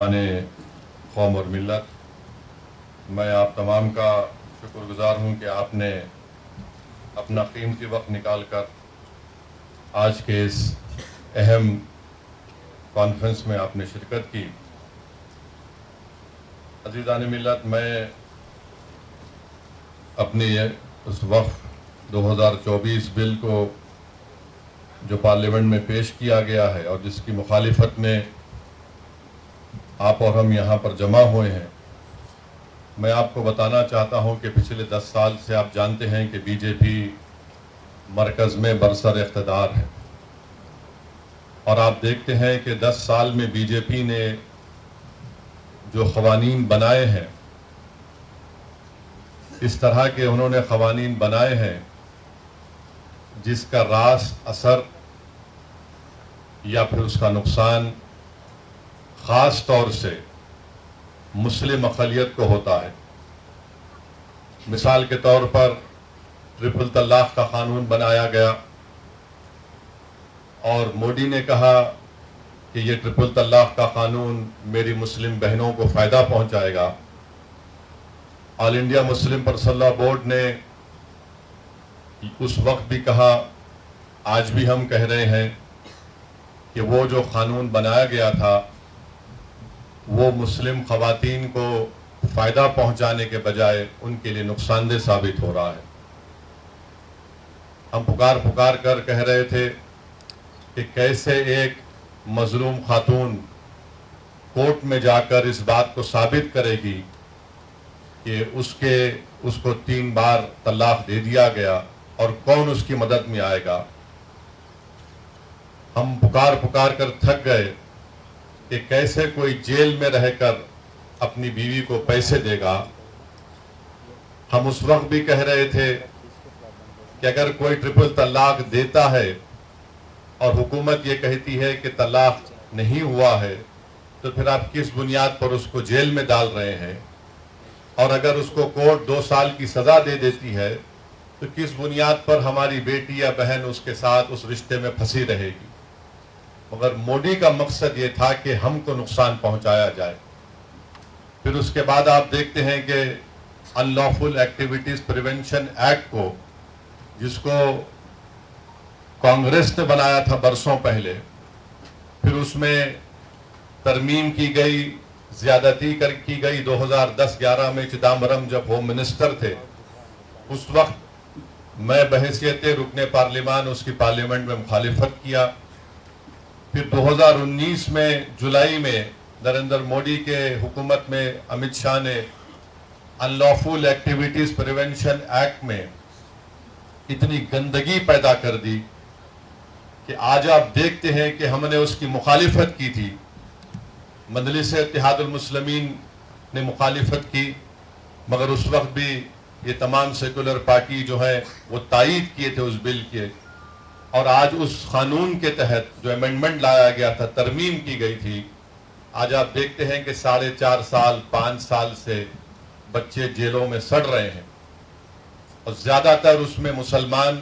आने कौम और मिल्लत, मैं आप तमाम का शुक्रगुजार हूँ कि आपने अपना कीमती वक्त निकाल कर आज के इस अहम कॉन्फ्रेंस में आपने शिरकत की। अज़ीज़ान मिल्लत, मैं अपने उस वक्त 2024 बिल को जो पार्लियामेंट में पेश किया गया है और जिसकी मुखालिफत में आप और हम यहाँ पर जमा हुए हैं, मैं आपको बताना चाहता हूँ कि पिछले 10 साल से आप जानते हैं कि बीजेपी मरकज़ में बरसर इक़्तिदार है और आप देखते हैं कि 10 साल में बीजेपी ने जो क़वानीन बनाए हैं, इस तरह के उन्होंने क़वानीन बनाए हैं जिसका रास असर या फिर उसका नुकसान ख़ास तौर से मुस्लिम अक़लियत को होता है। मिसाल के तौर पर ट्रिपल तलाक़ का क़ानून बनाया गया और मोदी ने कहा कि ये ट्रिपल तलाक़ का क़ानून मेरी मुस्लिम बहनों को फ़ायदा पहुंचाएगा। All India Muslim personal law board ने उस वक्त भी कहा, आज भी हम कह रहे हैं कि वो जो क़ानून बनाया गया था वो मुस्लिम ख़वातीन को फ़ायदा पहुंचाने के बजाय उनके लिए नुकसानदेह साबित हो रहा है। हम पुकार पुकार कर कह रहे थे कि कैसे एक मज़लूम खातून कोर्ट में जाकर इस बात को साबित करेगी कि उसको 3 बार तलाक़ दे दिया गया और कौन उसकी मदद में आएगा। हम पुकार पुकार कर थक गए कि कैसे कोई जेल में रहकर अपनी बीवी को पैसे देगा। हम उस वक्त भी कह रहे थे कि अगर कोई ट्रिपल तलाक़ देता है और हुकूमत ये कहती है कि तलाक़ नहीं हुआ है, तो फिर आप किस बुनियाद पर उसको जेल में डाल रहे हैं। और अगर उसको कोर्ट 2 साल की सज़ा दे देती है तो किस बुनियाद पर हमारी बेटी या बहन उसके साथ उस रिश्ते में फंसी रहेगी। मगर मोदी का मकसद ये था कि हमको नुकसान पहुंचाया जाए। फिर उसके बाद आप देखते हैं कि अनलॉफुल एक्टिविटीज़ प्रिवेंशन एक्ट को, जिसको कांग्रेस ने बनाया था बरसों पहले, फिर उसमें तरमीम की गई, ज़्यादती की गई। 2010-11 में चिदम्बरम जब होम मिनिस्टर थे, उस वक्त मैं बहैसियत रुकने पार्लियामान उसकी पार्लियामेंट में मुखालिफत किया। फिर 2019 में जुलाई में नरेंद्र मोदी के हुकूमत में अमित शाह ने अनलॉफुल एक्टिविटीज़ प्रिवेंशन एक्ट में इतनी गंदगी पैदा कर दी कि आज आप देखते हैं कि हमने उसकी मुखालिफत की थी। मजलिस इत्तेहादुल मुस्लिमीन ने मुखालिफत की, मगर उस वक्त भी ये तमाम सेकुलर पार्टी जो है वो तायीद किए थे उस बिल के। और आज उस कानून के तहत जो अमेंडमेंट लाया गया था, तरमीम की गई थी, आज आप देखते हैं कि 4.5 साल 5 साल से बच्चे जेलों में सड़ रहे हैं और ज़्यादातर उसमें मुसलमान,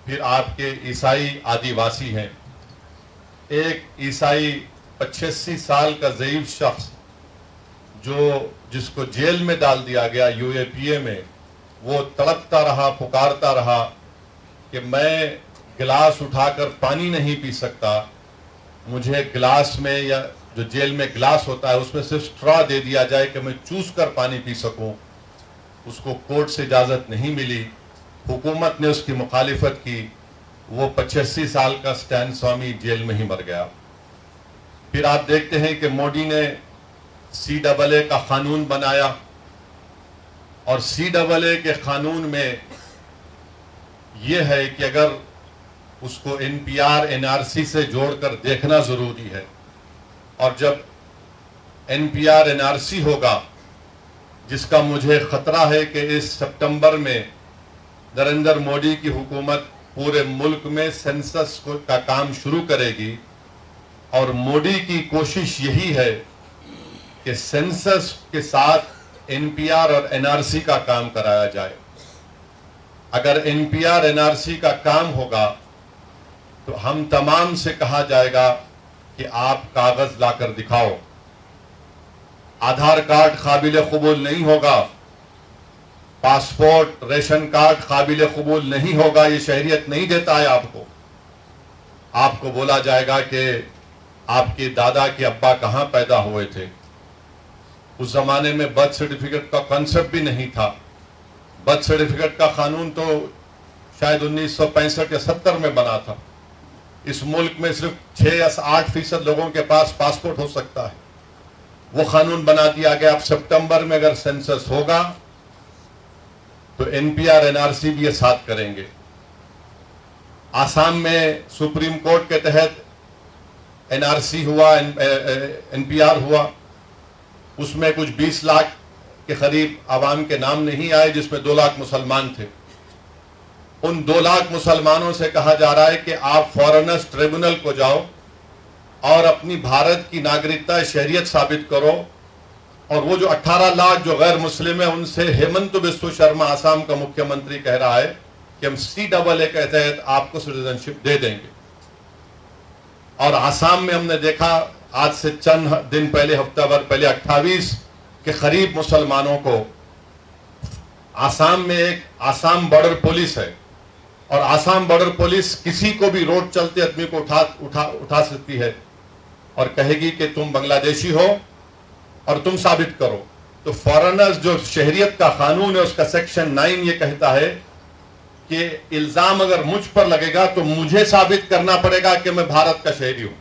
फिर आपके ईसाई, आदिवासी हैं। एक ईसाई 85 साल का ज़ईफ़ शख्स जिसको जेल में डाल दिया गया UAPA में, वो तड़पता रहा, पुकारता रहा कि मैं गिलास उठाकर पानी नहीं पी सकता, मुझे गिलास में, या जो जेल में गिलास होता है उसमें सिर्फ स्ट्रॉ दे दिया जाए कि मैं चूस कर पानी पी सकूं। उसको कोर्ट से इजाज़त नहीं मिली, हुकूमत ने उसकी मुखालिफत की, वो 85 साल का स्टैन स्वामी जेल में ही मर गया। फिर आप देखते हैं कि मोदी ने CAA का कानून बनाया और CAA के कानून में यह है कि अगर उसको NPR NRC से जोड़कर देखना जरूरी है, और जब NPR NRC होगा, जिसका मुझे खतरा है कि इस सितंबर में नरेंद्र मोदी की हुकूमत पूरे मुल्क में सेंसस का काम शुरू करेगी और मोदी की कोशिश यही है कि सेंसस के साथ NPR और NRC का काम कराया जाए। अगर NPR NRC का काम होगा तो हम तमाम से कहा जाएगा कि आप कागज लाकर दिखाओ, आधार कार्ड काबिल कबूल नहीं होगा, पासपोर्ट रेशन कार्ड काबिल कबूल नहीं होगा, ये शहरियत नहीं देता है आपको। आपको बोला जाएगा कि आपके दादा के अब्बा कहां पैदा हुए थे। उस जमाने में बर्थ सर्टिफिकेट का कॉन्सेप्ट भी नहीं था। बर्थ सर्टिफिकेट का कानून तो शायद 1965 या 70 में बना था। इस मुल्क में सिर्फ 6 या 8% लोगों के पास पासपोर्ट हो सकता है। वो कानून बना दिया गया। अब सितंबर में अगर सेंसस होगा तो एनपीआर एनआरसी भी ये साथ करेंगे। आसाम में सुप्रीम कोर्ट के तहत एनआरसी हुआ, एनपीआर हुआ, उसमें कुछ 20 लाख के करीब आवाम के नाम नहीं आए, जिसमें 2 लाख मुसलमान थे। उन 2 लाख मुसलमानों से कहा जा रहा है कि आप फॉरेनर्स ट्रिब्यूनल को जाओ और अपनी भारत की नागरिकता शहरियत साबित करो। और वो जो 18 लाख जो गैर मुस्लिम है, उनसे हेमंत बिस्व शर्मा आसाम का मुख्यमंत्री कह रहा है कि हम CAA के तहत आपको सिटीजनशिप दे देंगे। और आसाम में हमने देखा आज से चंद दिन पहले, हफ्ता भर पहले 28 के करीब मुसलमानों को, आसाम में एक आसाम बॉर्डर पुलिस है और आसाम बॉर्डर पुलिस किसी को भी रोड चलते आदमी को उठा सकती है और कहेगी कि तुम बांग्लादेशी हो और तुम साबित करो। तो फॉरेनर्स जो शहरियत का कानून है उसका सेक्शन 9 ये कहता है कि इल्जाम अगर मुझ पर लगेगा तो मुझे साबित करना पड़ेगा कि मैं भारत का शहरी हूं।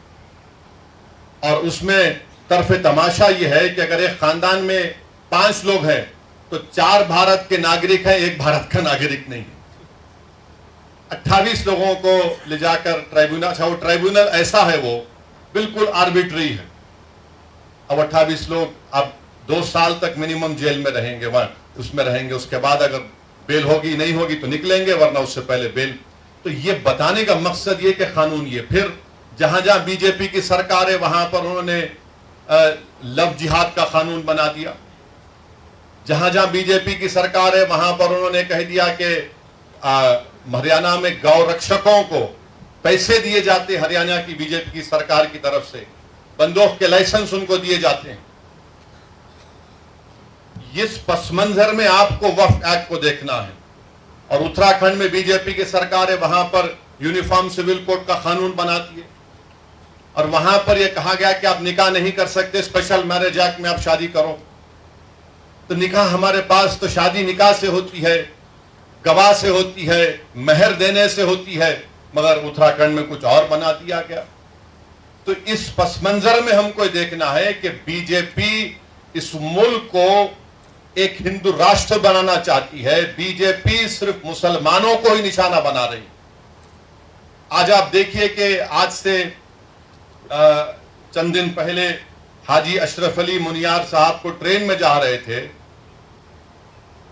और उसमें तरफे तमाशा यह है कि अगर एक खानदान में 5 लोग हैं तो 4 भारत के नागरिक हैं, 1 भारत का नागरिक नहीं है। 28 लोगों को ले जाकर ट्राइब्यूनल, अच्छा वो ट्राइब्यूनल ऐसा है वो बिल्कुल आर्बिट्री है। अब 28 लोग अब 2 साल तक मिनिमम जेल में रहेंगे, वहां उसमें रहेंगे। उसके बाद अगर बेल होगी नहीं होगी तो निकलेंगे, वरना उससे पहले बेल। तो ये बताने का मकसद ये कि कानून ये, फिर जहां जहां बीजेपी की सरकार है वहां पर उन्होंने लव जिहाद का कानून बना दिया। जहां जहां बीजेपी की सरकार है वहां पर उन्होंने कह दिया कि हरियाणा में गौ रक्षकों को पैसे दिए जाते, हरियाणा की बीजेपी की सरकार की तरफ से बंदूक के लाइसेंस उनको दिए जाते हैं। इस पस मंजर में आपको वक्फ एक्ट को देखना है। और उत्तराखंड में बीजेपी की सरकार है, वहां पर यूनिफॉर्म सिविल कोड का कानून बनाती है और वहां पर यह कहा गया कि आप निकाह नहीं कर सकते, स्पेशल मैरिज एक्ट में आप शादी करो। तो निकाह हमारे पास तो शादी निकाह से होती है, गवाह से होती है, मेहर देने से होती है, मगर उत्तराखंड में कुछ और बना दिया गया। तो इस पस मंजर में हमको देखना है कि बीजेपी इस मुल्क को एक हिंदू राष्ट्र बनाना चाहती है। बीजेपी सिर्फ मुसलमानों को ही निशाना बना रही। आज आप देखिए कि आज से चंद दिन पहले हाजी अशरफ अली मुनियार साहब को ट्रेन में जा रहे थे,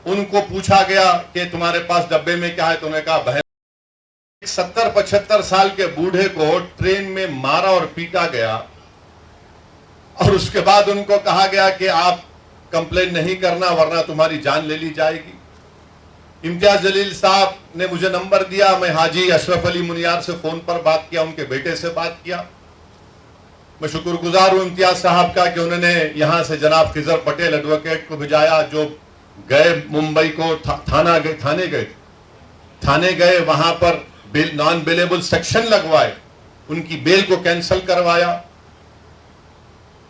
उनको पूछा गया कि तुम्हारे पास डब्बे में क्या है, तो उन्होंने कहा बहन। 70-75 साल के बूढ़े को ट्रेन में मारा और पीटा गया और उसके बाद उनको कहा गया कि आप कंप्लेन नहीं करना वरना तुम्हारी जान ले ली जाएगी। इम्तियाज जलील साहब ने मुझे नंबर दिया, मैं हाजी अशरफ अली मुनियार से फोन पर बात किया, उनके बेटे से बात किया। मैं शुक्रगुजार हूं इम्तियाज साहब का कि उन्होंने यहां से जनाब खिजर पटेल एडवोकेट को भिजाया, जो गए मुंबई को थाने गए, वहां पर नॉन बेलेबल सेक्शन लगवाए, उनकी बेल को कैंसिल करवाया।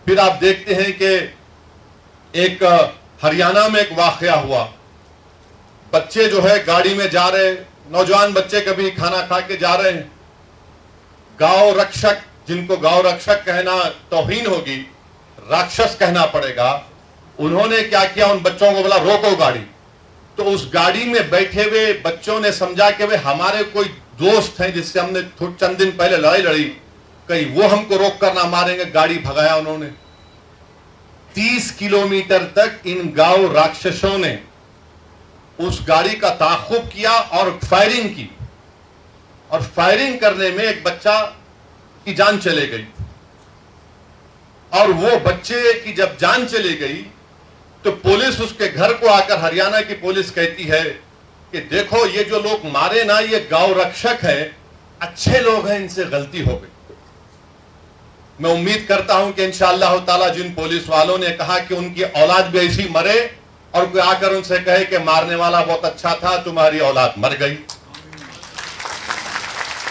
फिर आप देखते हैं कि एक हरियाणा में एक वाकया हुआ। बच्चे जो है गाड़ी में जा रहे, नौजवान बच्चे कभी खाना खा के जा रहे हैं, गांव रक्षक, जिनको गांव रक्षक कहना तौहीन होगी, राक्षस कहना पड़ेगा, उन्होंने क्या किया, उन बच्चों को बोला रोको गाड़ी। तो उस गाड़ी में बैठे हुए बच्चों ने समझा कि वे हमारे कोई दोस्त हैं जिससे हमने चंद दिन पहले लड़ाई लड़ी, कहीं वो हमको रोक कर ना मारेंगे। गाड़ी भगाया उन्होंने। 30 किलोमीटर तक इन गांव राक्षसों ने उस गाड़ी का ताक़ुब किया और फायरिंग की, और फायरिंग करने में एक बच्चा की जान चली गई। और वो बच्चे की जब जान चली गई तो पुलिस उसके घर को आकर, हरियाणा की पुलिस कहती है कि देखो ये जो लोग मारे ना, ये गांव रक्षक हैं, अच्छे लोग हैं, इनसे गलती हो गई। मैं उम्मीद करता हूं कि इंशाअल्लाह ताला जिन पुलिस वालों ने कहा कि उनकी औलाद भी ऐसी मरे और कोई आकर उनसे कहे कि मारने वाला बहुत अच्छा था, तुम्हारी औलाद मर गई।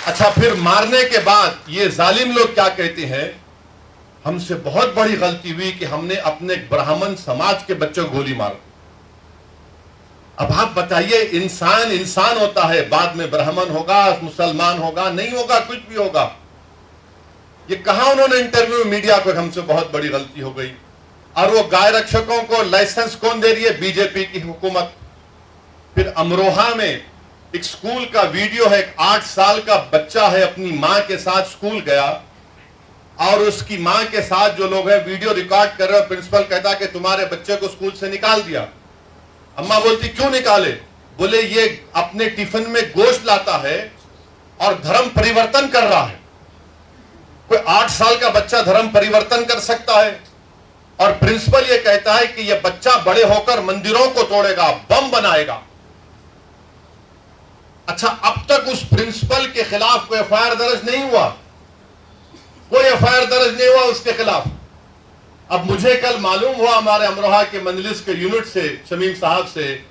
अच्छा, फिर मारने के बाद ये जालिम लोग क्या कहते हैं, हमसे बहुत बड़ी गलती हुई कि हमने अपने ब्राह्मण समाज के बच्चों को गोली मार। अब आप बताइए, इंसान इंसान होता है, बाद में ब्राह्मण होगा, मुसलमान होगा, नहीं होगा, कुछ भी होगा। ये कहा उन्होंने इंटरव्यू में मीडिया को, हमसे बहुत बड़ी गलती हो गई। और वो गाय रक्षकों को लाइसेंस कौन दे रही है? बीजेपी की हुकूमत। फिर अमरोहा में एक स्कूल का वीडियो है, एक 8 साल का बच्चा है, अपनी मां के साथ स्कूल गया और उसकी मां के साथ जो लोग हैं वीडियो रिकॉर्ड कर रहे हो। प्रिंसिपल कहता कि तुम्हारे बच्चे को स्कूल से निकाल दिया। अम्मा बोलती क्यों निकाले? बोले ये अपने टिफिन में गोश्त लाता है और धर्म परिवर्तन कर रहा है। कोई 8 साल का बच्चा धर्म परिवर्तन कर सकता है? और प्रिंसिपल ये कहता है कि यह बच्चा बड़े होकर मंदिरों को तोड़ेगा, बम बनाएगा। अच्छा, अब तक उस प्रिंसिपल के खिलाफ कोई एफआईआर दर्ज नहीं हुआ, कोई एफआईआर दर्ज नहीं हुआ उसके खिलाफ। अब मुझे कल मालूम हुआ हमारे अमरोहा के मंजलिस के यूनिट से, शमीम साहब से,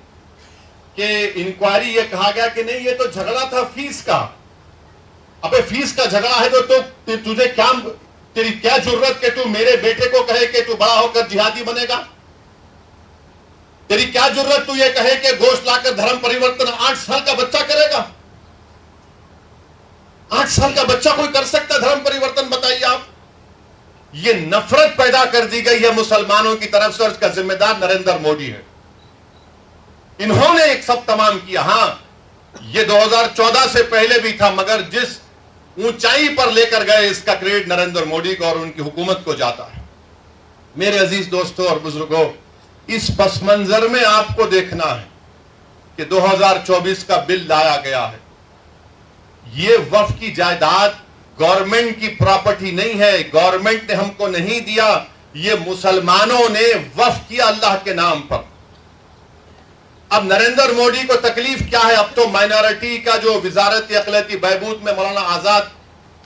कि इंक्वायरी ये कहा गया कि नहीं ये तो झगड़ा था फीस का। अबे फीस का झगड़ा है तो तुझे क्या, तेरी क्या जरूरत कि तू मेरे बेटे को कहे कि तू बड़ा होकर जिहादी बनेगा? तेरी क्या जरूरत तू ये कहे कि गोश्त लाकर धर्म परिवर्तन 8 साल का बच्चा करेगा? 8 साल का बच्चा कोई कर सकता है धर्म परिवर्तन? बताइए आप। ये नफरत पैदा कर दी गई है मुसलमानों की तरफ से और इसका जिम्मेदार नरेंद्र मोदी है। इन्होंने एक सब तमाम किया। हां, ये 2014 से पहले भी था, मगर जिस ऊंचाई पर लेकर गए इसका क्रेडिट नरेंद्र मोदी को और उनकी हुकूमत को जाता है। मेरे अजीज दोस्तों और बुजुर्गों, इस पस मंजर में आपको देखना है कि 2024 का बिल लाया गया है। ये वक्फ की जायदाद गवर्नमेंट की प्रॉपर्टी नहीं है, गवर्नमेंट ने हमको नहीं दिया, ये मुसलमानों ने वक्फ किया अल्लाह के नाम पर। अब नरेंद्र मोदी को तकलीफ क्या है? अब तो माइनॉरिटी का जो वजारत अक़लियती बहबूद में मौलाना आजाद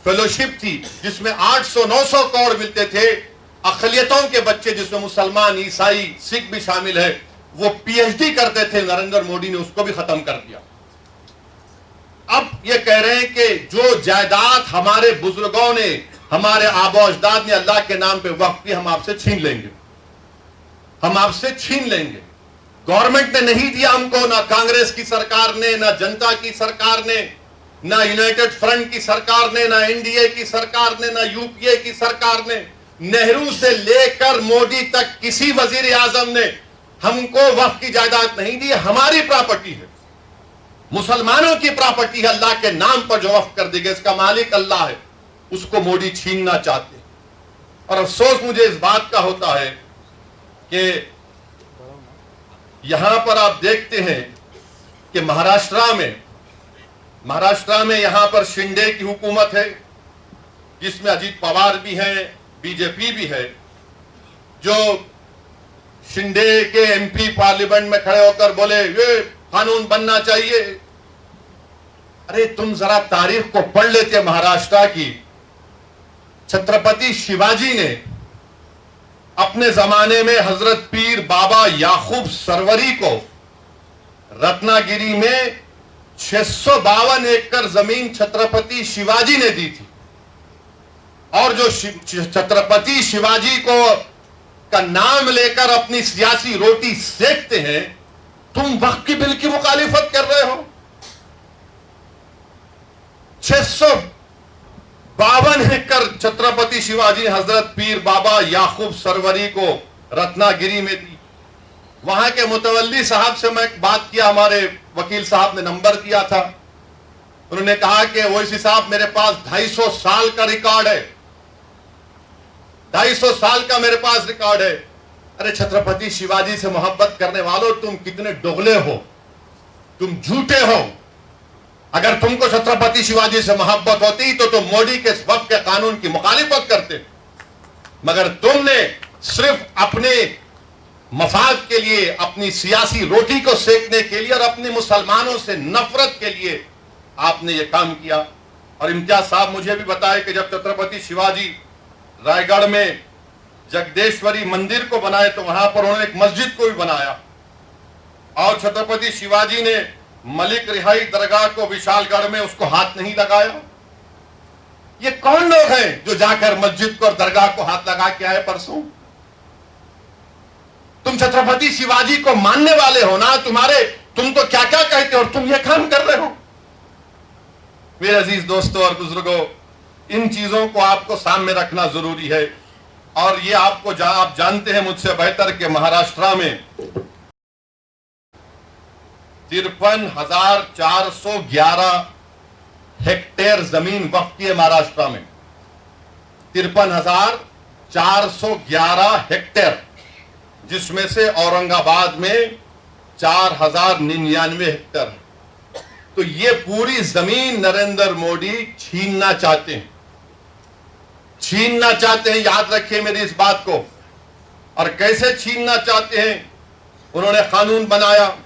फेलोशिप थी, जिसमें 800-900 करोड़ मिलते थे, अक़लियतों के बच्चे जिसमें मुसलमान, ईसाई, सिख भी शामिल है, वो पीएचडी करते थे। नरेंद्र मोदी ने उसको भी खत्म कर दिया। अब ये कह रहे हैं कि जो जायदाद हमारे बुजुर्गों ने, हमारे आबो अजदाद ने अल्लाह के नाम पे वक्फ की, हम आपसे छीन लेंगे, हम आपसे छीन लेंगे। गवर्नमेंट ने नहीं दिया हमको, ना कांग्रेस की सरकार ने, ना जनता की सरकार ने, ना यूनाइटेड फ्रंट की सरकार ने, ना एनडीए की सरकार ने, ना यूपीए की सरकार ने, नेहरू से लेकर मोदी तक किसी वजीर आजम ने हमको वक्फ की जायदाद नहीं दी। हमारी प्रॉपर्टी है, मुसलमानों की प्रॉपर्टी है, अल्लाह के नाम पर जो वक्फ कर दी गई, इसका मालिक अल्लाह है, उसको मोदी छीनना चाहते। और अफसोस मुझे इस बात का होता है कि यहां पर आप देखते हैं कि महाराष्ट्र में यहां पर शिंदे की हुकूमत है, जिसमें अजीत पवार भी हैं, बीजेपी भी है। जो शिंदे के एमपी पार्लियामेंट में खड़े होकर बोले ये कानून बनना चाहिए। अरे तुम जरा तारीख को पढ़ लेते महाराष्ट्र की। छत्रपति शिवाजी ने अपने जमाने में हजरत पीर बाबा याकूब सरवरी को रत्नागिरी में 652 एकड़ जमीन छत्रपति शिवाजी ने दी थी। और जो छत्रपति शिवाजी को का नाम लेकर अपनी सियासी रोटी सेकते हैं, तुम वक्फ की बिल की मुखालिफत कर रहे हो। 652 एकड़ छत्रपति शिवाजी हजरत पीर बाबा याकूब सरवरी को रत्नागिरी में दी। वहां के मुतवल्ली साहब से मैं बात किया, हमारे वकील साहब ने नंबर दिया था। उन्होंने कहा कि ओवैसी साहब मेरे पास 250 साल का रिकॉर्ड है, 250 साल का मेरे पास रिकॉर्ड है। अरे छत्रपति शिवाजी से मोहब्बत करने वालों, तुम कितने दोगले हो, तुम झूठे हो। अगर तुमको छत्रपति शिवाजी से मोहब्बत होती तो तुम मोदी के वक्फ के कानून की मुखालिफत करते, मगर तुमने सिर्फ अपने मफाद के लिए, अपनी सियासी रोटी को सेकने के लिए और अपने मुसलमानों से नफरत के लिए आपने ये काम किया। और इम्तियाज साहब मुझे भी बताया कि जब छत्रपति शिवाजी रायगढ़ में जगदेश्वरी मंदिर को बनाए तो वहां पर उन्होंने एक मस्जिद को भी बनाया, और छत्रपति शिवाजी ने मलिक रिहाई दरगाह को विशालगढ़ में उसको हाथ नहीं लगाया। ये कौन लोग हैं जो जाकर मस्जिद को और दरगाह को हाथ लगा के आए परसों? तुम छत्रपति शिवाजी को मानने वाले हो ना, तुम तो क्या क्या कहते हो और तुम ये काम कर रहे हो। मेरे अजीज दोस्तों और बुजुर्गों, इन चीजों को आपको सामने रखना जरूरी है। और ये आप जानते हैं मुझसे बेहतर कि महाराष्ट्र में 53,411 हेक्टेयर जमीन वक्फ की है। महाराष्ट्र में 53,411 हेक्टेयर, जिसमें से औरंगाबाद में 4,099 हेक्टेयर है। तो ये पूरी जमीन नरेंद्र मोदी छीनना चाहते हैं, याद रखिए मेरी इस बात को। और कैसे छीनना चाहते हैं? उन्होंने कानून बनाया।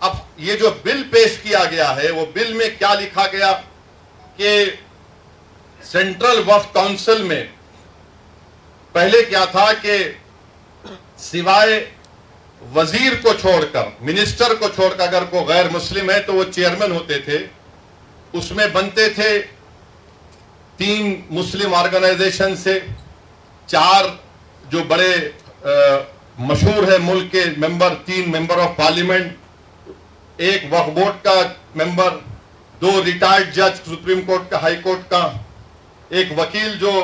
अब ये जो बिल पेश किया गया है, वो बिल में क्या लिखा गया कि सेंट्रल वक्फ काउंसिल में पहले क्या था कि सिवाय वजीर को छोड़कर, मिनिस्टर को छोड़कर, अगर कोई गैर मुस्लिम है तो वो चेयरमैन होते थे। उसमें बनते थे 3 मुस्लिम ऑर्गेनाइजेशन से, 4 जो बड़े मशहूर है मुल्क के member, 3 member of parliament, 1 Waqf board का मेंबर, 2 रिटायर्ड जज सुप्रीम कोर्ट का, हाई कोर्ट का, 1 वकील जो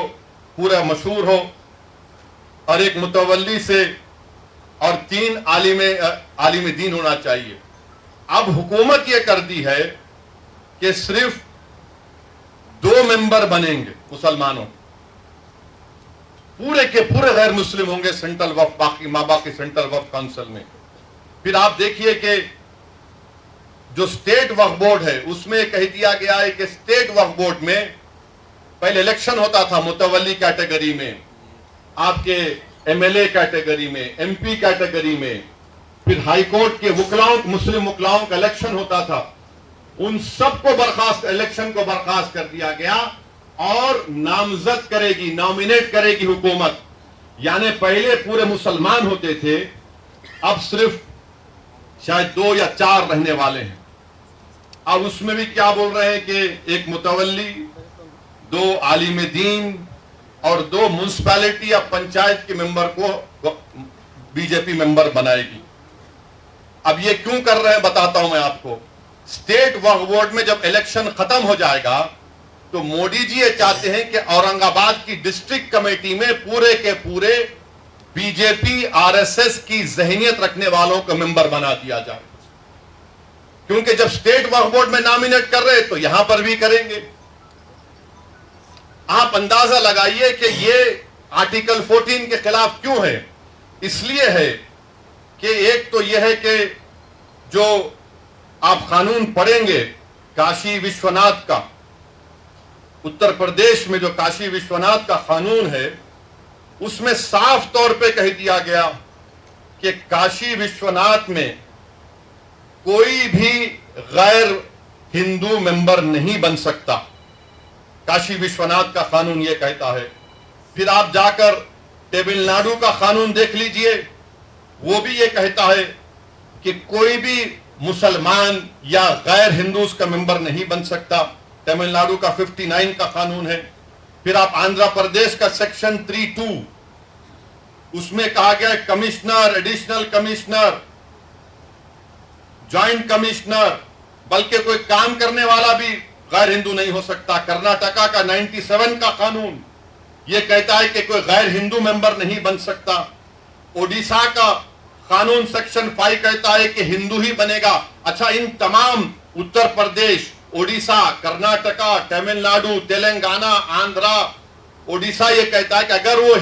पूरा मशहूर हो, और 1 मुतवल्ली से, और 3 आलिम दीन होना चाहिए। अब हुकूमत यह कर दी है कि सिर्फ 2 मेंबर बनेंगे मुसलमानों, पूरे के पूरे गैर मुस्लिम होंगे सेंट्रल वक्फ, बाकी सेंट्रल वक्फ काउंसिल में। फिर आप देखिए कि जो स्टेट वक्फ बोर्ड है उसमें कह दिया गया है कि स्टेट वक्फ बोर्ड में पहले इलेक्शन होता था मुतवल्ली कैटेगरी में, आपके एमएलए कैटेगरी में, एमपी कैटेगरी में, फिर हाई कोर्ट के वकलाओं, मुस्लिम वकलाओं का इलेक्शन होता था। उन सबको बर्खास्त, इलेक्शन को बर्खास्त कर दिया गया और नामजद करेगी, नॉमिनेट करेगी हुकूमत। यानी पहले पूरे मुसलमान होते थे, अब सिर्फ शायद 2 या 4 रहने वाले हैं। अब उसमें भी क्या बोल रहे हैं कि 1 मुतवल्ली, 2 आलिम दीन और 2 म्युनिसिपैलिटी या पंचायत के मेंबर को बीजेपी मेंबर बनाएगी। अब ये क्यों कर रहे हैं बताता हूं मैं आपको। स्टेट वक्फ बोर्ड में जब इलेक्शन खत्म हो जाएगा तो मोदी जी ये चाहते हैं कि औरंगाबाद की डिस्ट्रिक्ट कमेटी में पूरे के पूरे बीजेपी आरएसएस की जहनियत रखने वालों को मेंबर बना दिया जाए, क्योंकि जब स्टेट वक्फ बोर्ड में नॉमिनेट कर रहे तो यहां पर भी करेंगे। आप अंदाजा लगाइए कि ये आर्टिकल 14 के खिलाफ क्यों है। इसलिए है कि एक तो यह है कि जो आप कानून पढ़ेंगे काशी विश्वनाथ का, उत्तर प्रदेश में जो काशी विश्वनाथ का कानून है, उसमें साफ तौर पे कह दिया गया कि काशी विश्वनाथ में कोई भी गैर हिंदू मेंबर नहीं बन सकता। काशी विश्वनाथ का कानून यह कहता है। फिर आप जाकर तमिलनाडु का कानून देख लीजिए, वो भी ये कहता है कि कोई भी मुसलमान या गैर हिंदू उसका मेंबर नहीं बन सकता। तमिलनाडु का 59 का कानून है। फिर आप आंध्र प्रदेश का सेक्शन 3(2), उसमें कहा गया है commissioner, additional commissioner, joint commissioner, बल्कि कोई काम करने वाला भी गैर हिंदू नहीं हो सकता। कर्नाटका का 97 का कानून यह कहता है कि कोई गैर हिंदू मेंबर नहीं बन सकता। ओडिशा का कानून सेक्शन 5 कहता है कि हिंदू ही बनेगा। अच्छा, इन तमाम उत्तर प्रदेश, ओडिशा, कर्नाटका, तमिलनाडु, तेलंगाना, आंध्रा, ओडिशा ये कहता है कि अगर वो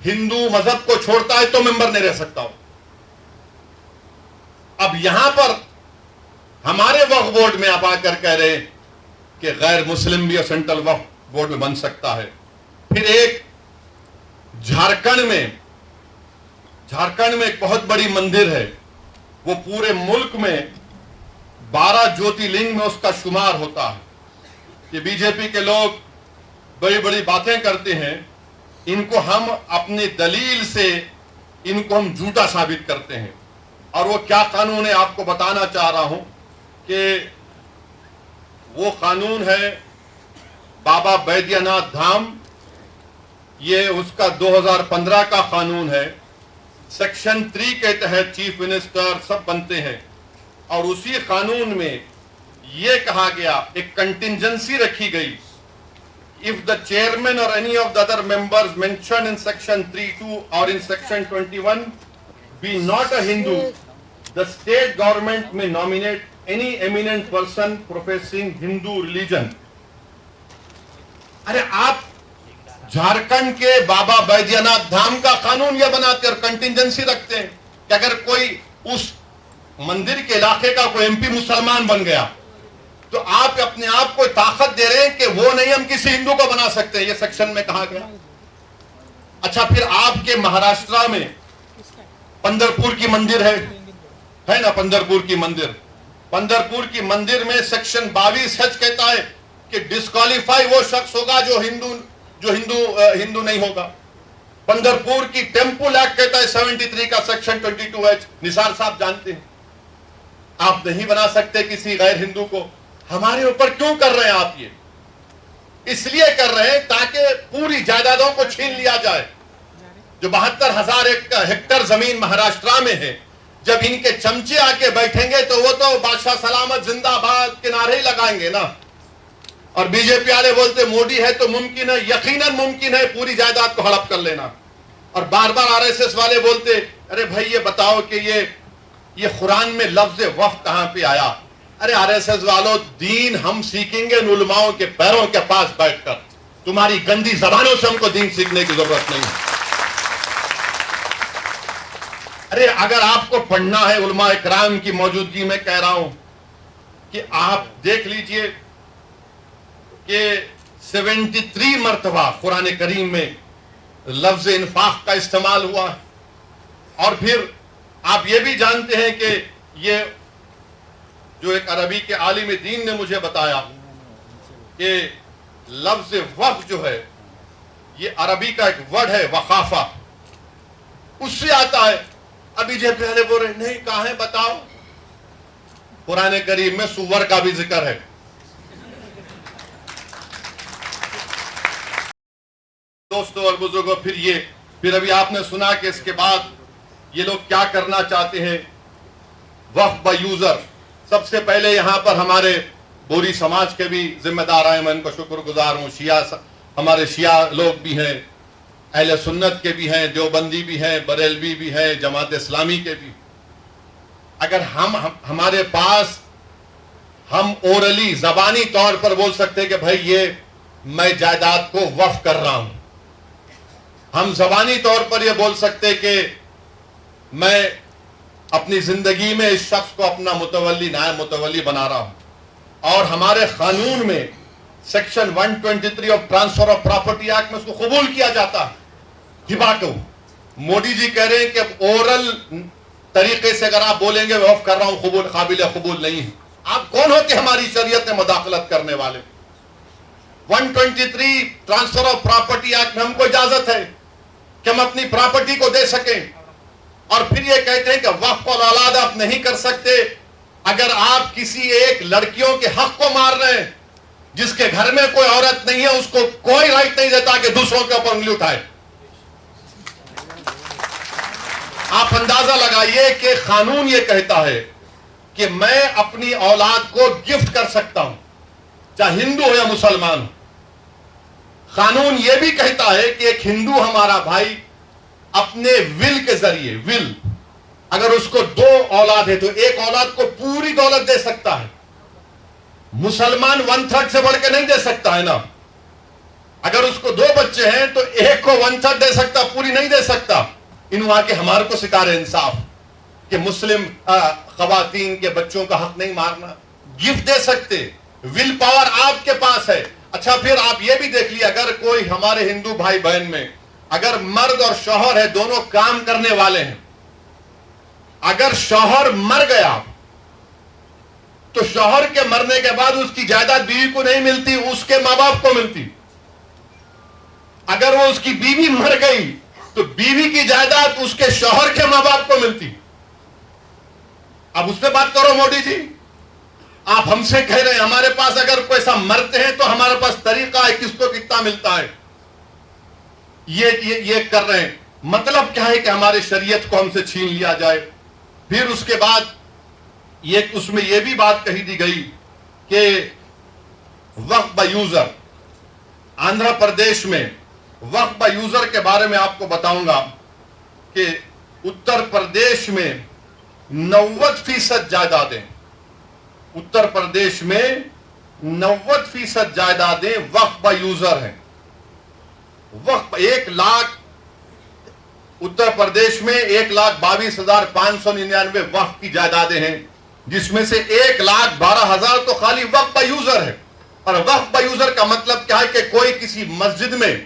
हिंदू मजहब को छोड़ता है तो मेंबर नहीं रह सकता हो। अब यहां पर हमारे वक्फ बोर्ड में आप आकर कह रहे हैं कि गैर मुस्लिम भी सेंट्रल वक्फ बोर्ड में बन सकता है। फिर एक झारखंड में एक बहुत बड़ी मंदिर है, वो पूरे मुल्क में 12 ज्योतिर्लिंग में उसका शुमार होता है। कि बीजेपी के लोग बड़ी बड़ी बातें करते हैं, इनको हम अपनी दलील से इनको हम झूठा साबित करते हैं। और वो क्या कानून है आपको बताना चाह रहा हूं कि वो कानून है बाबा बैद्यनाथ धाम, ये उसका 2015 का कानून है। सेक्शन 3 के तहत चीफ मिनिस्टर सब बनते हैं और उसी कानून में ये कहा गया, एक कंटिंजेंसी रखी गई, if the chairman or any of the other members mentioned in section 3(2) or in section 21 be not a Hindu, the state government may nominate any eminent person professing Hindu religion। अरे आप झारखंड के बाबा बैद्यनाथ धाम का कानून यह बनाते और कंटिंजेंसी रखते हैं कि अगर कोई उस मंदिर के इलाके का कोई एमपी मुसलमान बन गया तो आप अपने आप को ताकत दे रहे हैं कि वो नहीं, हम किसी हिंदू को बना सकते हैं, ये सेक्शन में कहा गया। अच्छा, फिर आपके महाराष्ट्र में पंढरपुर की मंदिर है ना, पंढरपुर की मंदिर, पंढरपुर की मंदिर में सेक्शन 22 सच कहता है कि डिस्क्वालीफाई वो शख्स होगा जो हिंदू नहीं होगा। पंढरपुर की टेम्पल एक्ट कहता है 73 का सेक्शन 22H, निसार साहब जानते हैं। आप नहीं बना सकते किसी गैर हिंदू को। हमारे ऊपर क्यों कर रहे हैं आप ये? इसलिए कर रहे हैं ताकि पूरी जायदादों को छीन लिया जाए। जो 72,000 हेक्टेयर जमीन महाराष्ट्र में है, जब इनके चमचे आके बैठेंगे तो वो तो बादशाह सलामत जिंदाबाद के नारे ही लगाएंगे ना। और बीजेपी वाले बोलते मोदी है तो मुमकिन है, यकीनन मुमकिन है पूरी जायदाद को हड़प कर लेना। और बार बार आरएसएस वाले बोलते अरे भाई ये बताओ कि ये कुरान में लफ्ज वफ कहां पे आया? अरे आरएसएस वालों, दीन हम सीखेंगे उन उलमाओं के पैरों के पास बैठकर, तुम्हारी गंदी जबानों से हमको दीन सीखने की जरूरत नहीं है। अरे अगर आपको पढ़ना है उलमा इकराम की मौजूदगी में कह रहा हूं कि आप देख लीजिए कि 73 मरतबा कुरान करीम में लफ्ज इन्फाक का इस्तेमाल हुआ। और फिर आप ये भी जानते हैं कि ये जो एक अरबी के आलिम दीन ने मुझे बताया कि लफ्ज वफ जो है ये अरबी का एक वर्ड है, वकाफा, उससे आता है। अभी जो पहले बोल रहे नहीं, कहां है बताओ? कुरान करीम में सुवर का भी जिक्र है। दोस्तों और बुजुर्गों, फिर अभी आपने सुना कि इसके बाद ये लोग क्या करना चाहते हैं, वक्फ बाय यूजर। सबसे पहले यहां पर हमारे बोरी समाज के भी जिम्मेदार आए, मैं उनको शुक्रगुजार हूं। हमारे शिया लोग भी हैं, अहले सुन्नत के भी हैं, देवबंदी भी हैं, बरेलवी भी हैं, जमात इस्लामी के भी। अगर हमारे पास हम ओरली जबानी तौर पर बोल सकते हैं कि भाई ये मैं जायदाद को वक्फ कर रहा हूं, हम जबानी तौर पर यह बोल सकते कि मैं अपनी जिंदगी में इस शख्स को अपना मुतवल्ली, नायब मुतवल्ली बना रहा हूं। और हमारे कानून में section 123 of transfer of property act में उसको कबूल किया जाता है, हिबा को। मोदी जी कह रहे हैं कि ओरल तरीके से अगर आप बोलेंगे वक्फ कर रहा हूं, कबूल, काबिल कबूल नहीं है। आप कौन होते हमारी शरीयत में मुदाखलत करने वाले? 123 ट्रांसफर ऑफ प्रॉपर्टी एक्ट में हमको इजाजत है कि हम अपनी प्रॉपर्टी को दे सकें। और फिर ये कहते हैं कि वक्फ और औलाद आप नहीं कर सकते अगर आप किसी एक लड़कियों के हक को मार रहे हैं, जिसके घर में कोई औरत नहीं है, उसको कोई राइट नहीं देता कि दूसरों के ऊपर उंगली उठाए। आप अंदाजा लगाइए कि कानून ये कहता है कि मैं अपनी औलाद को गिफ्ट कर सकता हूं, चाहे हिंदू हो या मुसलमान हो। कानून ये भी कहता है कि एक हिंदू हमारा भाई अपने विल के जरिए, विल, अगर उसको 2 औलाद है तो एक औलाद को पूरी दौलत दे सकता है। मुसलमान 1/3 से बढ़ के नहीं दे सकता है ना। अगर उसको 2 बच्चे हैं तो एक को 1/3 दे सकता, पूरी नहीं दे सकता। इन वहां के हमारे को सिकार इंसाफ कि मुस्लिम खवातीन के बच्चों का हक नहीं मारना, गिफ्ट दे सकते, विल पावर आपके पास है। अच्छा, फिर आप ये भी देख लिया, अगर कोई हमारे हिंदू भाई बहन में अगर मर्द और शौहर है, दोनों काम करने वाले हैं, अगर शौहर मर गया तो शौहर के मरने के बाद उसकी जायदाद बीवी को नहीं मिलती, उसके मां बाप को मिलती। अगर वो उसकी बीवी मर गई तो बीवी की जायदाद उसके शौहर के मां बाप को मिलती। अब उस पर बात करो मोदी जी। आप हमसे कह रहे हैं हमारे पास अगर कोई ऐसा मरते हैं तो हमारे पास तरीका है किसको कितना मिलता है, ये कर रहे हैं। मतलब क्या है कि हमारे शरीयत को हमसे छीन लिया जाए। फिर उसके बाद ये उसमें यह भी बात कही दी गई कि वक्फ बाय यूजर, आंध्र प्रदेश में वक्फ बाय यूजर के बारे में आपको बताऊंगा कि उत्तर प्रदेश में 90% जायदादें, उत्तर प्रदेश में 90% जायदादें वक्फ बाय यूजर हैं। वक्फ 1 लाख, उत्तर प्रदेश में 1,22,599 वक्फ की जायदादें हैं, जिसमें से 1,12,000 तो खाली वक्फ बाय यूजर है। और वक्फ बाय यूजर का मतलब क्या है कि कोई किसी मस्जिद में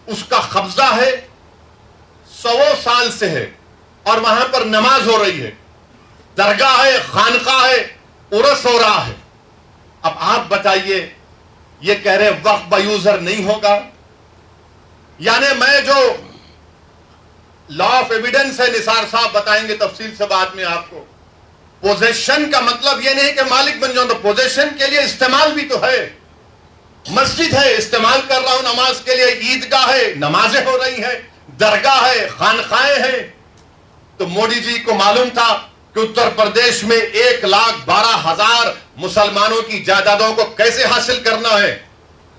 उसका कब्जा है, 100 साल से है और वहां पर नमाज हो रही है, दरगाह है, खानका है, उर्स हो रहा है। अब आप बताइए, ये कह रहे वक्फ बाय यूजर नहीं होगा। यानी मैं जो लॉ ऑफ एविडेंस है, निसार साहब बताएंगे तफसील से बाद में आपको। पोजेशन का मतलब यह नहीं कि मालिक बन जाऊं, तो पोजेशन के लिए इस्तेमाल भी तो है। मस्जिद है, इस्तेमाल कर रहा हूं नमाज के लिए, ईदगाह है, नमाजें हो रही है, दरगाह है, खानखाएं हैं। तो मोदी जी को मालूम था कि उत्तर प्रदेश में 1,12,000 मुसलमानों की जायदादों को कैसे हासिल करना है,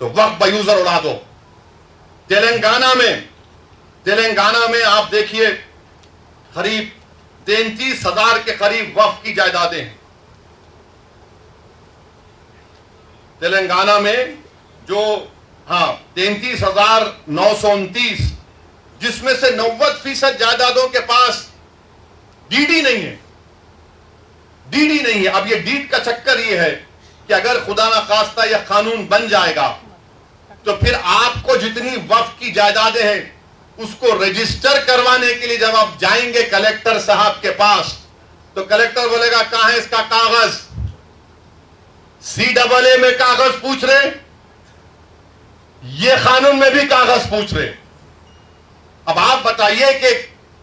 तो वक्फ बाय यूजर उड़ा दो। तेलंगाना में आप देखिए करीब 33,000 के करीब वक्फ की जायदादें हैं। तेलंगाना में जो 33,929, जिसमें से 90% जायदादों के पास डीडी नहीं है। डीडी नहीं है। अब ये डीड का चक्कर ये है कि अगर खुदा ना खास्ता यह कानून बन जाएगा तो फिर आपको जितनी वक्फ की जायदादें हैं उसको रजिस्टर करवाने के लिए जब आप जाएंगे कलेक्टर साहब के पास, तो कलेक्टर बोलेगा कहां है इसका कागज। CAA में कागज पूछ रहे, ये कानून में भी कागज पूछ रहे। अब आप बताइए कि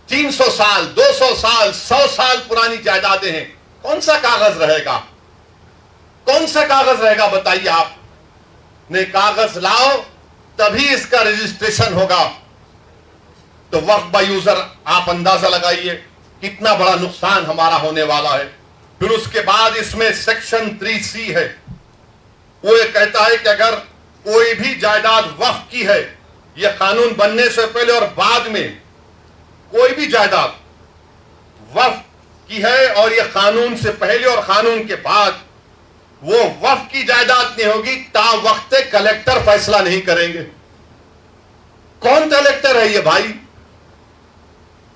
300 साल, 200 साल, 100 साल पुरानी जायदादें हैं, कौन सा कागज रहेगा? कौन सा कागज रहेगा बताइए आप। नहीं, कागज लाओ तभी इसका रजिस्ट्रेशन होगा। तो वक्फ बाय यूजर आप अंदाजा लगाइए कितना बड़ा नुकसान हमारा होने वाला है। फिर उसके बाद इसमें सेक्शन 3C है, वो ये कहता है कि अगर कोई भी जायदाद वक्फ की है, यह कानून बनने से पहले और बाद में कोई भी जायदाद वक्फ की है और यह कानून से पहले और कानून के बाद वो वक्फ की जायदाद नहीं होगी ता वक्त कलेक्टर फैसला नहीं करेंगे। कौन कलेक्टर है ये भाई?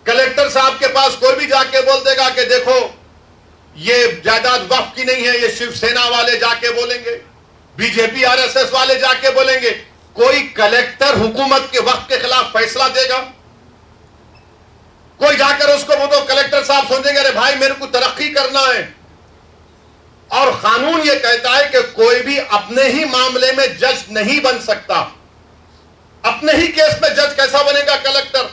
कलेक्टर साहब के पास कोई भी जाके बोल देगा कि देखो ये जायदाद वक्फ की नहीं है, ये शिवसेना वाले जाके बोलेंगे, बीजेपी RSS वाले जाके बोलेंगे। कोई कलेक्टर हुकूमत के वक्फ के खिलाफ फैसला देगा? कोई जाकर उसको वो तो कलेक्टर साहब सोचेंगे अरे भाई मेरे को तरक्की करना है। और कानून ये कहता है कि कोई भी अपने ही मामले में जज नहीं बन सकता। अपने ही केस में जज कैसा बनेगा कलेक्टर?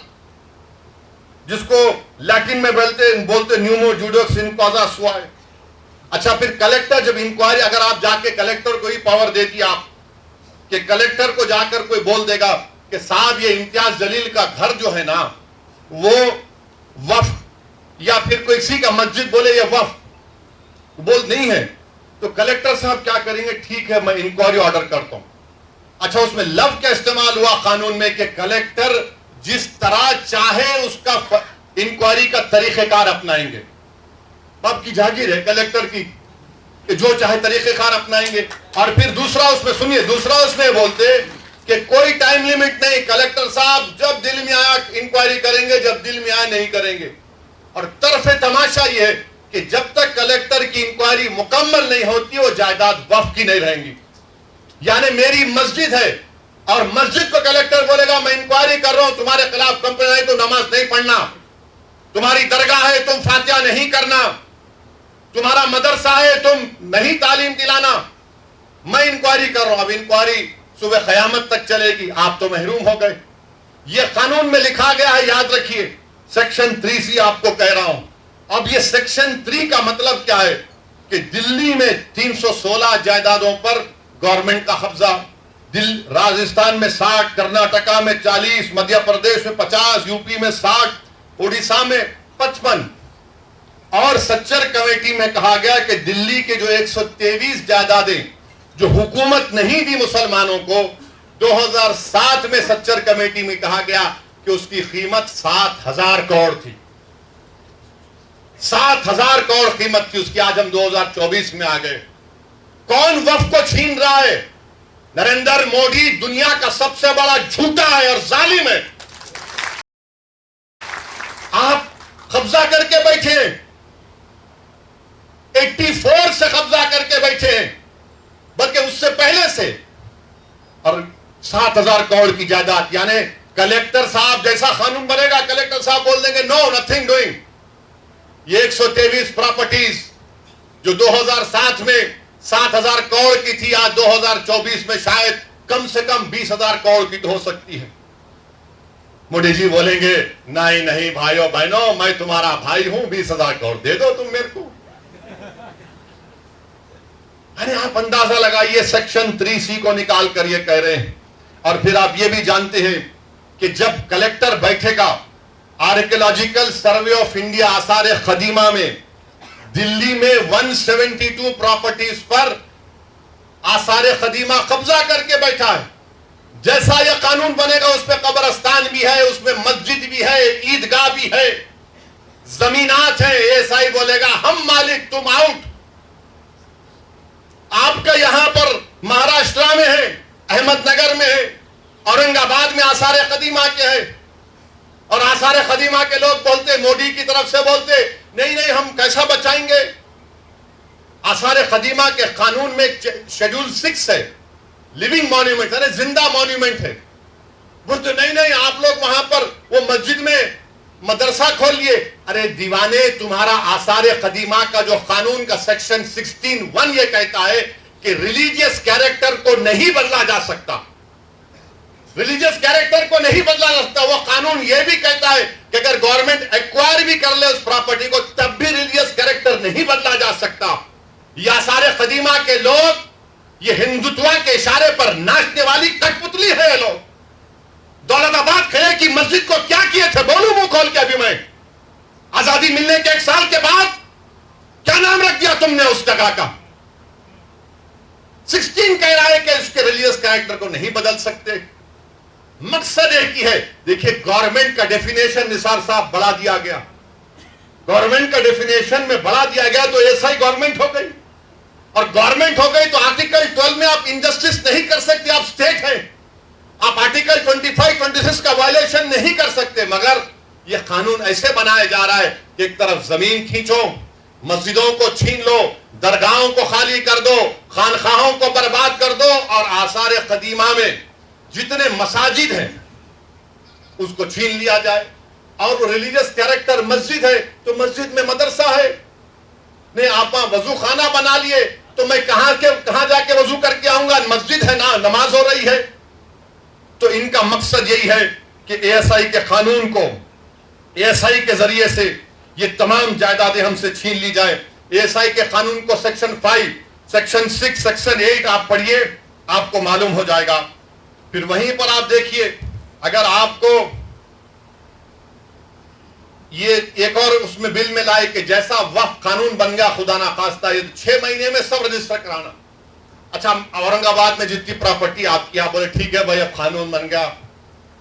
जिसको लैटिन में बोलते न्यूमो जुडिक्स इन कॉजा सुआए। अच्छा, फिर कलेक्टर जब इंक्वायरी, अगर आप जाके कलेक्टर को ही पावर दे दी आप कि कलेक्टर को जाकर कोई बोल देगा कि साहब ये इम्तियाज जलील का घर जो है ना वो वक्फ, या फिर कोई किसी का मस्जिद बोले ये वक्फ बोल नहीं है, तो कलेक्टर साहब क्या करेंगे? ठीक है मैं इंक्वायरी ऑर्डर करता हूं। अच्छा, उसमें लव का इस्तेमाल हुआ कानून में कि कलेक्टर जिस तरह चाहे उसका इंक्वायरी का तरीकेकार अपनाएंगे। अब की जागीर है कलेक्टर की कि जो चाहे तरीकेकार अपनाएंगे। और फिर दूसरा उसमें सुनिए, दूसरा उसमें बोलते कि कोई टाइम लिमिट नहीं, कलेक्टर साहब जब दिल में आया इंक्वायरी करेंगे, जब दिल में आया नहीं करेंगे। और तरफे तमाशा यह है कि जब तक कलेक्टर की इंक्वायरी मुकम्मल नहीं होती वो जायदाद वक्फ की नहीं रहेंगी। यानी मेरी मस्जिद है और मस्जिद को कलेक्टर बोलेगा मैं इंक्वायरी कर रहा हूं, तुम्हारे खिलाफ कंप्लेंट आई तो नमाज नहीं पढ़ना, तुम्हारी दरगाह है तुम फातिहा नहीं करना, तुम्हारा मदरसा है तुम नहीं तालीम दिलाना, मैं इंक्वायरी कर रहा हूं। अब इंक्वायरी सुबह कयामत तक चलेगी, आप तो महरूम हो गए। यह कानून में लिखा गया है, याद रखिए। सेक्शन 3C आपको कह रहा हूं। अब यह सेक्शन 3 का मतलब क्या है कि दिल्ली में 316 जायदादों पर गवर्नमेंट का कब्जा, राजस्थान में 60, कर्नाटका में 40, मध्य प्रदेश में 50, यूपी में 60, उड़ीसा में 55। और सच्चर कमेटी में कहा गया कि दिल्ली के जो 123 जायदादें जो हुकूमत नहीं दी मुसलमानों को, 2007 में सच्चर कमेटी में कहा गया कि उसकी कीमत 7,000 करोड़ थी। 7,000 करोड़ कीमत थी उसकी। आज हम 2024 में आ गए। कौन वक्फ को छीन रहा है? नरेंद्र मोदी दुनिया का सबसे बड़ा झूठा है और जालिम है। आप कब्जा करके बैठे, 84 से कब्जा करके बैठे, बल्कि उससे पहले से। और 7,000 करोड़ की जायदाद, यानी कलेक्टर साहब जैसा कानून बनेगा, कलेक्टर साहब बोल देंगे नो नथिंग डूइंग। ये 123 प्रॉपर्टीज जो 2007 में 7,000 करोड़ की थी, आज 2024 में शायद कम से कम 20,000 करोड़ की तो हो सकती है। मोदी जी बोलेंगे नहीं नहीं भाइयों बहनों, मैं तुम्हारा भाई हूं, 20,000 करोड़ दे दो तुम मेरे को। अरे आप अंदाजा लगाइए, सेक्शन 3C को निकाल कर ये कह रहे हैं। और फिर आप ये भी जानते हैं कि जब कलेक्टर बैठेगा, आर्कियोलॉजिकल सर्वे ऑफ इंडिया आसार कदीमा में दिल्ली में 172 प्रॉपर्टीज पर आसार कदीमा कब्जा करके बैठा है। जैसा यह कानून बनेगा उस पर कब्रस्तान भी है, उसमें मस्जिद भी है, ईदगाह भी है, जमीनात है। एएसआई बोलेगा हम मालिक तुम आउट। आपका यहां पर महाराष्ट्र में है, अहमदनगर में है, औरंगाबाद में आसार कदीमा के है। और आसार कदीमा के लोग बोलते, मोदी की तरफ से बोलते नहीं नहीं हम कैसा बचाएंगे। आसार कदीमा के कानून में शेड्यूल 6 है, लिविंग मॉन्यूमेंट है, जिंदा मॉन्यूमेंट है। बोलते नहीं नहीं आप लोग वहां पर वो मस्जिद में मदरसा खोल लिए। अरे दीवाने, तुम्हारा आसार कदीमा का जो कानून का सेक्शन 16(1) ये कहता है कि रिलीजियस कैरेक्टर को नहीं बदला जा सकता। रिलीजियस कैरेक्टर को नहीं बदला जा सकता। वो कानून ये भी कहता है कि अगर गवर्नमेंट एक्वायर भी कर ले उस प्रॉपर्टी को, तब भी रिलीजियस कैरेक्टर नहीं बदला जा सकता। ये आसार कदीमा के लोग, ये हिंदुत्व के इशारे पर नाचने वाली कठपुतली है। ये लोग दौलताबाद किले की मस्जिद को क्या किए थे, बोलूं मुंह खोल के अभी मैं? आजादी मिलने के 1 साल के बाद क्या नाम रख दिया तुमने उस जगह का? 16 कह रहा है कि उसके रिलीजियस कैरेक्टर को नहीं बदल सकते। मकसद एक ही है। देखिए गवर्नमेंट का डेफिनेशन निसार साहब बढ़ा दिया गया। गवर्नमेंट का डेफिनेशन में बढ़ा दिया गया तो ऐसा ही गवर्नमेंट हो गई। और गवर्नमेंट हो गई तो आर्टिकल 12 में आप इंजस्टिस नहीं कर सकते, आप स्टेट है। आप आर्टिकल 25, 26 का वायलेशन नहीं कर सकते। मगर यह कानून ऐसे बनाया जा रहा है कि एक तरफ जमीन खींचो, मस्जिदों को छीन लो, दरगाहों को खाली कर दो, खानखाहों को बर्बाद कर दो, और आसार कदीमा में जितने मसाजिद हैं उसको छीन लिया जाए। और वो रिलीजियस कैरेक्टर मस्जिद है तो मस्जिद में मदरसा है। नहीं आप वजू खाना बना लिए तो मैं कहां जाके वजू करके आऊंगा? मस्जिद है ना, नमाज हो रही है। तो इनका मकसद यही है कि एएसआई के कानून को, एएसआई के जरिए से ये तमाम जायदादें हमसे छीन ली जाए। एएसआई के कानून को सेक्शन 5, सेक्शन 6, सेक्शन 8 आप पढ़िए, आपको मालूम हो जाएगा। फिर वहीं पर आप देखिए, अगर आपको ये एक और उसमें बिल में लाए कि जैसा वक्फ कानून बन गया खुदा ना खास्ता, ये 6 महीने में सब रजिस्टर कराना। अच्छा, औरंगाबाद में जितनी प्रॉपर्टी आपकी, आप बोले ठीक है भाई अब कानून बन गया,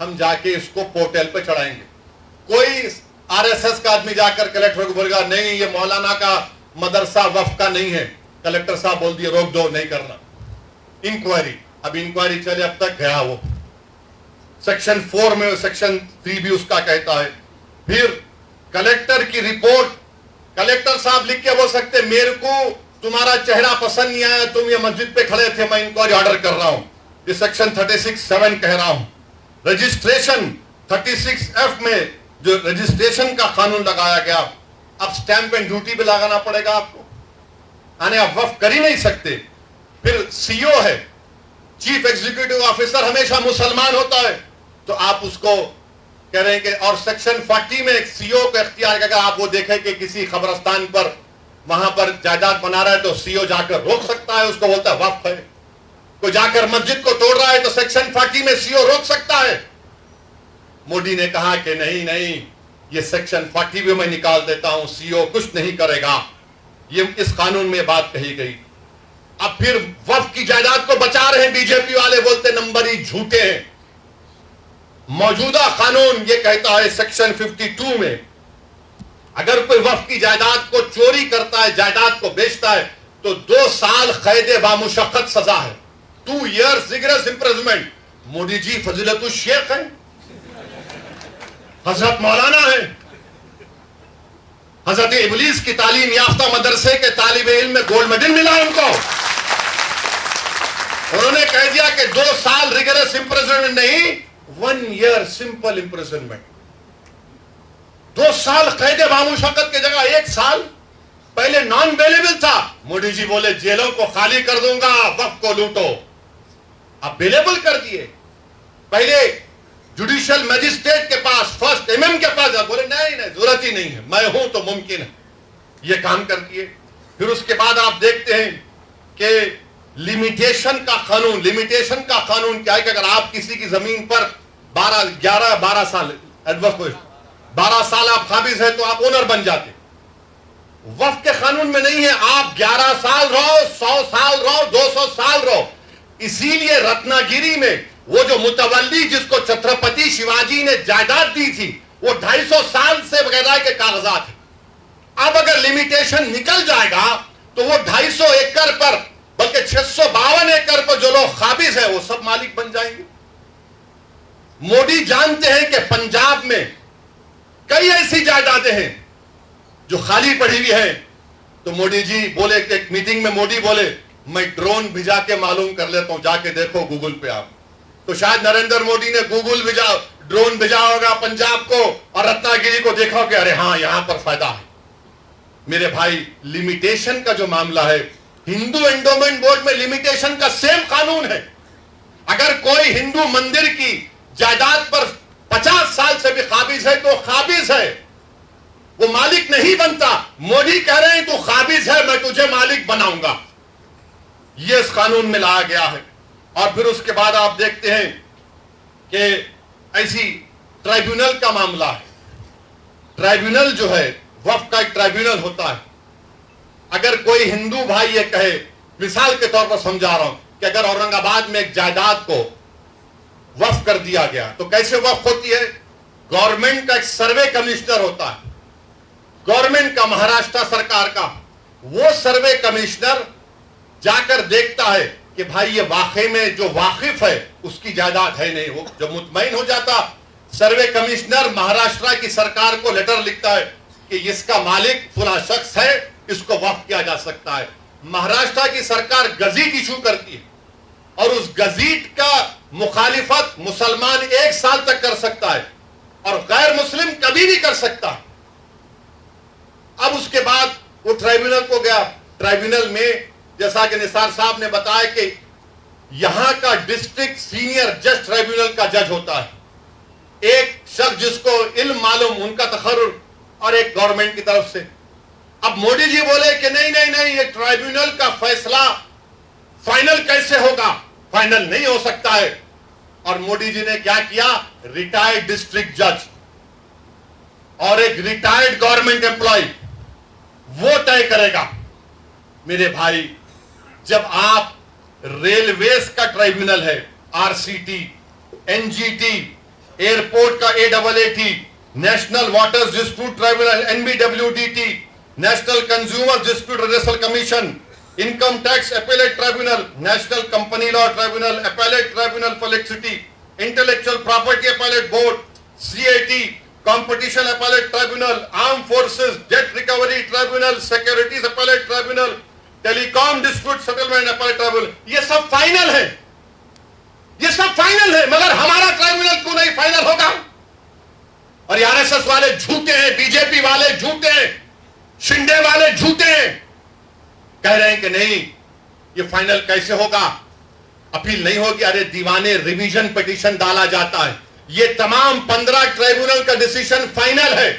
हम जाके इसको पोर्टल पे चढ़ाएंगे। कोई आरएसएस का आदमी जाकर कलेक्टर को बोलेगा नहीं ये मौलाना का मदरसा वक्फ का नहीं है। कलेक्टर साहब बोल दिए रोक दो, नहीं करना इंक्वायरी। अब इंक्वायरी चले, अब तक गया वो। सेक्शन 4 में सेक्शन 3 भी उसका कहता है। फिर कलेक्टर की रिपोर्ट, कलेक्टर साहब लिख के बोल सकते मेरे को तुम्हारा चेहरा पसंद नहीं आया, तुम ये मस्जिद पे खड़े थे, मैं इंक्वायरी ऑर्डर कर रहा हूं। ये सेक्शन 36(7) कह रहा हूं। रजिस्ट्रेशन 36(f) में जो रजिस्ट्रेशन का कानून लगाया गया, अब स्टैंप एंड ड्यूटी भी लगाना पड़ेगा आपको, यानी आप वक्फ कर ही नहीं सकते। फिर सीओ है, चीफ एग्जीक्यूटिव ऑफिसर हमेशा मुसलमान होता है, तो आप उसको कह रहे हैं कि और सेक्शन 40 में सीओ का इख्तियार, अगर आप वो देखें कि किसी कब्रिस्तान पर वहां पर जायदाद बना रहा है तो सीओ जाकर रोक सकता है, उसको बोलता है वक्फ है। कोई जाकर मस्जिद को तोड़ रहा है तो सेक्शन 40 में सीओ रोक सकता है। मोदी ने कहा कि नहीं नहीं, ये सेक्शन 40 भी मैं निकाल देता हूं, सीओ कुछ नहीं करेगा। ये इस कानून में बात कही गई। अब फिर वक्फ की जायदाद को बचा रहे हैं बीजेपी वाले, बोलते नंबर ही झूठे हैं। मौजूदा कानून ये कहता है सेक्शन 52 में अगर कोई वक्फ की जायदाद को चोरी करता है, जायदाद को बेचता है, तो 2 साल कैद बामुशक्कत सजा है, 2 years rigorous imprisonment. Modi ji फजीलतुल Sheikh है, हजरत मौलाना है, हजरत इबलीस की तालीम याफ्ता मदरसे के तालिब इल्म में गोल्ड मेडल मिला है उनको। उन्होंने कह दिया कि 2 साल रिगरस इंप्रिजनमेंट नहीं, 1 year सिंपल इंप्रिजनमेंट। 2 साल कैद बामुशक्कत की जगह 1 साल पहले नॉन अवेलेबल था। मोदी जी बोले जेलों को खाली कर दूंगा, वक्फ को लूटो। अब अवेलेबल कर दिए। पहले जुडिशियल मजिस्ट्रेट के पास, फर्स्ट एमएम के पास, बोले नहीं नहीं जरूरत ही नहीं है, मैं हूं तो मुमकिन है, ये काम कर दिए। फिर उसके बाद आप देखते हैं कि लिमिटेशन का कानून, लिमिटेशन का कानून क्या है कि अगर आप किसी की जमीन पर 12 साल 12 साल आप काबिज है तो आप ओनर बन जाते। वक्फ के कानून में नहीं है, आप 11 साल रहो, 100 साल रहो, 200 साल रहो। इसीलिए रत्नागिरी में वो जो मुतवल्ली जिसको छत्रपति शिवाजी ने जायदाद दी थी, वो 250 साल से बगैर के कागजात है। अब अगर लिमिटेशन निकल जाएगा तो वो 250 एकड़ पर, बल्कि 652 एकड़ पर जो लोग काबिज है वो सब मालिक बन जाएंगे। मोदी जानते हैं कि पंजाब में कई ऐसी जायदादें हैं जो खाली पड़ी हुई है। तो मोदी जी बोले, एक मीटिंग में मोदी बोले मैं ड्रोन भिजा के मालूम कर लेता हूं, जाके देखो गूगल पे आप। तो शायद नरेंद्र मोदी ने ड्रोन भेजा होगा पंजाब को और रत्नागिरी को, देखा कि अरे हाँ यहां पर फायदा है। मेरे भाई, लिमिटेशन का जो मामला है, हिंदू एंडोमेंट बोर्ड में लिमिटेशन का सेम कानून है। अगर कोई हिंदू मंदिर की जायदाद पर 50 साल से भी काबिज है तो काबिज है, वो मालिक नहीं बनता। मोदी कह रहे हैं तू काबिज है, मैं तुझे मालिक बनाऊंगा। ये इस कानून में लाया गया है। और फिर उसके बाद आप देखते हैं कि ऐसी ट्राइब्यूनल का मामला है। ट्राइब्यूनल जो है, वक्फ का एक ट्राइब्यूनल होता है। अगर कोई हिंदू भाई ये कहे, मिसाल के तौर पर समझा रहा हूं, कि अगर औरंगाबाद में एक जायदाद को वक्फ कर दिया गया तो कैसे वक्फ होती है? गवर्नमेंट का एक सर्वे कमिश्नर होता है, गवर्नमेंट का, महाराष्ट्र सरकार का। वो सर्वे कमिश्नर जाकर देखता है कि भाई ये वाकई में जो वाकिफ है उसकी जायदाद है नहीं। वो जब मुतमईन हो जाता, सर्वे कमिश्नर महाराष्ट्र की सरकार को लेटर लिखता है कि इसका मालिक फला शख्स है, इसको वक्फ किया जा सकता है। महाराष्ट्र की सरकार गजीट इशू करती है और उस गजीट का मुखालिफत मुसलमान 1 साल तक कर सकता है और गैर मुस्लिम कभी भी कर सकता है। अब उसके बाद वो ट्राइब्यूनल को गया। ट्राइब्यूनल में जैसा कि निसार साहब ने बताया कि यहां का डिस्ट्रिक्ट सीनियर जज ट्राइब्यूनल का जज होता है, एक शख्स जिसको इल्म मालूम, उनका तखर्रुर, और एक गवर्नमेंट की तरफ से। अब मोदी जी बोले कि नहीं नहीं नहीं, ये ट्राइब्यूनल का फैसला फाइनल कैसे होगा? फाइनल नहीं हो सकता है। और मोदी जी ने क्या किया? रिटायर्ड डिस्ट्रिक्ट जज और एक रिटायर्ड गवर्नमेंट एम्प्लॉय वो तय करेगा। मेरे भाई, जब आप रेलवेज का ट्राइब्यूनल है, आरसीटी, एनजीटी, एयरपोर्ट का AAAT, national waters dispute tribunal NBWDT, national consumer dispute redressal commission, income tax appellate tribunal, national company law tribunal, appellate tribunal for electricity, intellectual property appellate board, CAT, competition appellate tribunal, arm forces date recovery tribunal, securities appellate tribunal, telecom dispute settlement appellate tribunal. ये सब final है, ये सब final है, मगर हमारा tribunal क्यों नहीं फाइनल होगा? और आरएसएस वाले झूठे हैं, बीजेपी वाले झूठे हैं, शिंदे वाले झूठे हैं, कह रहे हैं कि नहीं, ये फाइनल कैसे होगा? अपील नहीं होगी, अरे दीवाने रिवीजन पिटीशन डाला जाता है। ये तमाम 15 ट्राइब्यूनल का डिसीजन फाइनल है।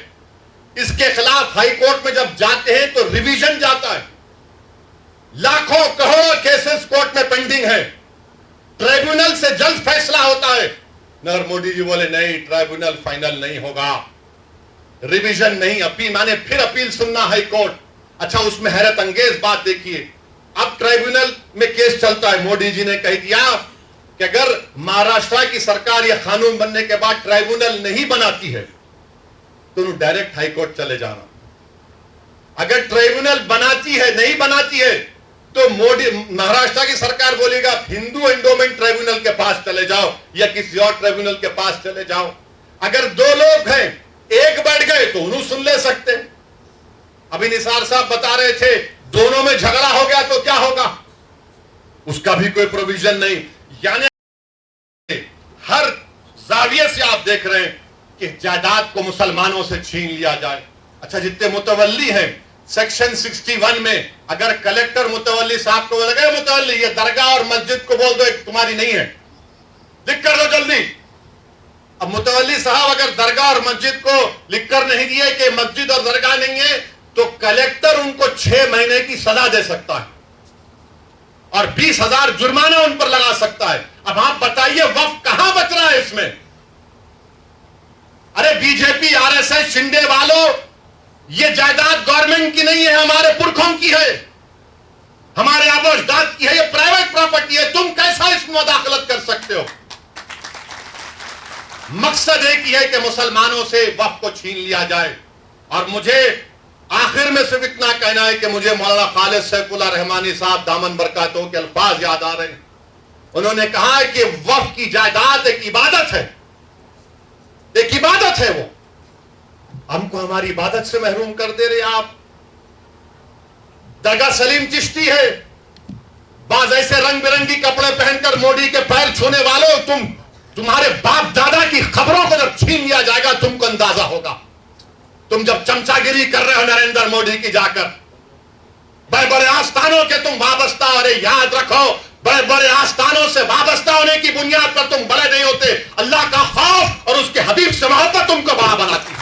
इसके खिलाफ हाई कोर्ट में जब जाते हैं तो रिवीजन जाता है। लाखों करोड़ों केसेस कोर्ट में पेंडिंग है, ट्राइब्यूनल से जल्द फैसला होता है। मगर मोदी जी बोले नहीं, ट्राइब्यूनल फाइनल नहीं होगा, रिवीजन नहीं, अपील माने फिर अपील सुनना हाई कोर्ट। अच्छा, उसमें हैरत अंगेज बात देखिए, अब ट्राइब्यूनल में केस चलता है। मोदी जी ने कह दिया कि अगर महाराष्ट्र की सरकार यह कानून बनने के बाद ट्राइब्यूनल नहीं बनाती है तो डायरेक्ट हाई कोर्ट चले जाना। अगर ट्राइब्यूनल बनाती है, नहीं बनाती है, तो मोदी महाराष्ट्र की सरकार बोलेगा हिंदू एंडोमेंट ट्राइब्यूनल के पास चले जाओ या किसी और ट्राइब्यूनल के पास चले जाओ। अगर दो लोग हैं, एक बढ़ गए तो उन्हें सुन ले सकते। अभी निसार साहब बता रहे थे दोनों में झगड़ा हो गया तो क्या होगा, उसका भी कोई प्रोविजन नहीं। यानी हर जाविये से आप देख रहे हैं कि जायदाद को मुसलमानों से छीन लिया जाए। अच्छा, जितने मुतवल्ली हैं सेक्शन 61 में अगर कलेक्टर मुतवल्ली साहब को लगे मुतवल्ली ये दरगाह और मस्जिद को बोल दो एक तुम्हारी नहीं है, लिख कर दो जल्दी। अब मुतवल्ली साहब अगर दरगाह और मस्जिद को लिख कर नहीं दिए कि मस्जिद और दरगाह नहीं है तो कलेक्टर उनको 6 महीने की सजा दे सकता है और 20,000 जुर्माना उन पर लगा सकता है। अब आप बताइए वक्फ कहां बच रहा है इसमें? अरे बीजेपी आरएसएस शिंदे वालों, ये जायदाद गवर्नमेंट की नहीं है, हमारे पुरखों की है, हमारे आबो अजदाद की है, ये प्राइवेट प्रॉपर्टी है। तुम कैसा इसमें मुदाखलत कर सकते हो? मकसद एक ही है कि मुसलमानों से वक्फ को छीन लिया जाए। और मुझे आखिर में सिर्फ इतना कहना है कि मुझे मौलाना खालिद सैफुल्लाह रहमानी साहब दामन बरकातों के अल्फाज याद आ रहे हैं। उन्होंने कहा है कि वक्फ की जायदाद एक इबादत है, एक इबादत है। वो हमको हमारी इबादत से महरूम कर दे रहे आप। दरगाह सलीम चिश्ती है, बाज ऐसे रंग बिरंगी कपड़े पहनकर मोदी के पैर छूने वालों, तुम्हारे बाप दादा की खबरों को जब छीन लिया जाएगा तुमको अंदाजा होगा। तुम जब चमचागिरी कर रहे हो नरेंद्र मोदी की जाकर, बड़े बड़े आस्थानों के तुम वाबस्ता, अरे याद रखो बड़े बड़े आस्थानों से वाबस्ता होने की बुनियाद पर तुम बड़े नहीं होते। अल्लाह का खौफ और उसके हबीब से मोहब्बत तुमको बड़ा बनाती है।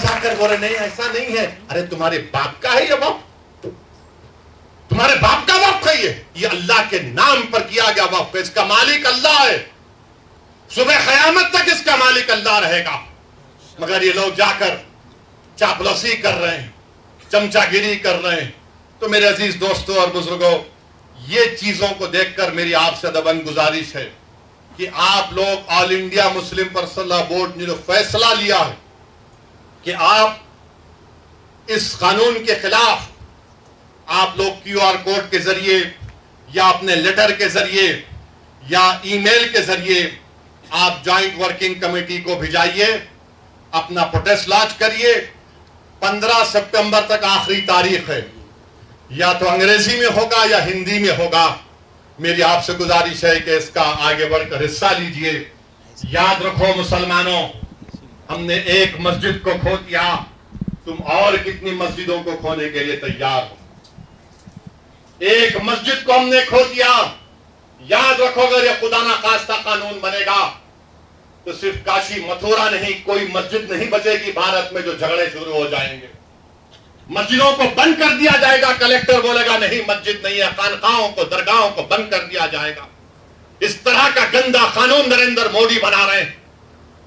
जाकर बोले नहीं ऐसा नहीं है, अरे तुम्हारे बाप का है ये वक्फ, तुम्हारे बाप का वक्फ है ये अल्लाह के नाम पर किया गया वक्फ, इसका मालिक अल्लाह है, सुबह क़यामत तक इसका मालिक अल्लाह रहेगा। मगर ये लोग जाकर चापलूसी कर रहे हैं, चमचागिरी कर रहे हैं। तो मेरे अजीज दोस्तों और बुजुर्गों, ये चीजों को देखकर मेरी आपसे दबंग गुजारिश है कि आप लोग all India Muslim personal law board ने जो फैसला लिया है कि आप इस कानून के खिलाफ आप लोग QR कोड के जरिए या अपने लेटर के जरिए या ईमेल के जरिए आप ज्वाइंट वर्किंग कमेटी को भिजाइए, अपना प्रोटेस्ट लॉन्च करिए। 15 सितंबर तक आखिरी तारीख है, या तो अंग्रेजी में होगा या हिंदी में होगा। मेरी आपसे गुजारिश है कि इसका आगे बढ़कर हिस्सा लीजिए। याद रखो मुसलमानों, हमने एक मस्जिद को खो दिया, तुम और कितनी मस्जिदों को खोने के लिए तैयार हो? एक मस्जिद को हमने खो दिया। याद रखो अगर यह खुदा ना खास्ता कानून बनेगा तो सिर्फ काशी मथुरा नहीं, कोई मस्जिद नहीं बचेगी भारत में जो झगड़े शुरू हो जाएंगे। मस्जिदों को बंद कर दिया जाएगा, कलेक्टर बोलेगा नहीं मस्जिद नहीं है, खानकाहों को दरगाहों को बंद कर दिया जाएगा। इस तरह का गंदा कानून नरेंद्र मोदी बना रहे हैं।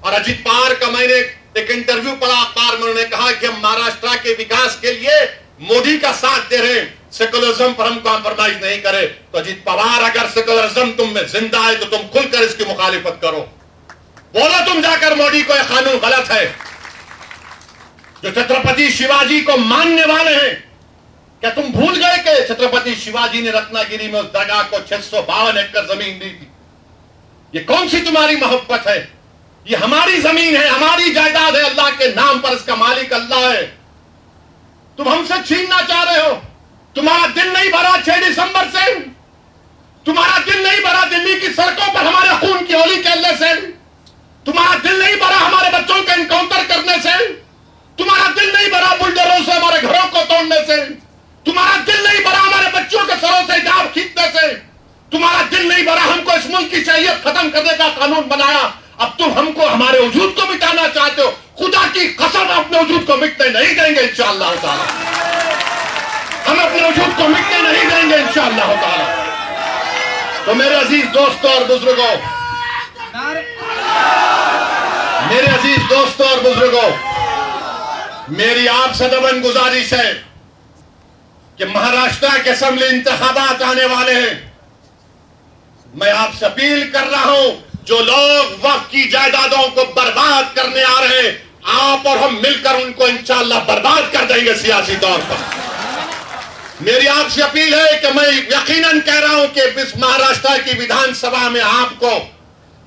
और अजीत पवार का मैंने एक इंटरव्यू पढ़ा अखबार में, उन्होंने कहा कि हम महाराष्ट्र के विकास के लिए मोदी का साथ दे रहे हैं, सेकुलरिज्म पर हम कॉम्प्रोमाइज नहीं करे। तो अजीत पवार, अगर सेकुलरिज्म तुम में जिंदा है तो तुम खुलकर इसकी मुखालिफत करो, बोलो तुम जाकर मोदी को यह कानून गलत है। जो छत्रपति शिवाजी को मानने वाले हैं, क्या तुम भूल गए कि छत्रपति शिवाजी ने रत्नागिरी में उस दरगाह को 652 एकड़ जमीन दी थी? ये कौन सी तुम्हारी मोहब्बत है? ये हमारी जमीन है, हमारी जायदाद है, अल्लाह के नाम पर इसका मालिक अल्लाह है। तुम हमसे छीनना चाह रहे हो। तुम्हारा दिल नहीं भरा 6 दिसंबर से, तुम्हारा दिल नहीं भरा दिल्ली की सड़कों पर हमारे खून की होली खेलने से, तुम्हारा दिल नहीं भरा हमारे बच्चों का एनकाउंटर करने से, तुम्हारा दिल नहीं भरा बुलडोजरों से हमारे घरों को तोड़ने से, तुम्हारा दिल नहीं भरा हमारे बच्चों के सरों से हिजाब खींचने से, तुम्हारा दिल नहीं भरा, हमको इस मुल्क की शरीयत खत्म करने का कानून बनाया, अब तुम हमको हमारे वजूद को मिटाना चाहते हो। खुदा की कसम अपने वजूद को मिटने नहीं देंगे इंशाअल्लाह ताला। हम अपने वजूद को मिटने नहीं देंगे इंशाअल्लाह ताला। तो मेरे अजीज दोस्तों और बुजुर्गों, मेरे अजीज दोस्तों और बुजुर्गों, मेरी आपसे दबन गुजारिश है कि महाराष्ट्र के असेंबली इंतखाबात आने वाले हैं। मैं आपसे अपील कर रहा हूं, जो लोग वक्त की जायदादों को बर्बाद करने आ रहे हैं, आप और हम मिलकर उनको इंशाअल्लाह बर्बाद कर देंगे सियासी तौर पर। मेरी आपसे अपील है कि मैं यकीनन कह रहा हूं कि इस महाराष्ट्र की विधानसभा में आपको,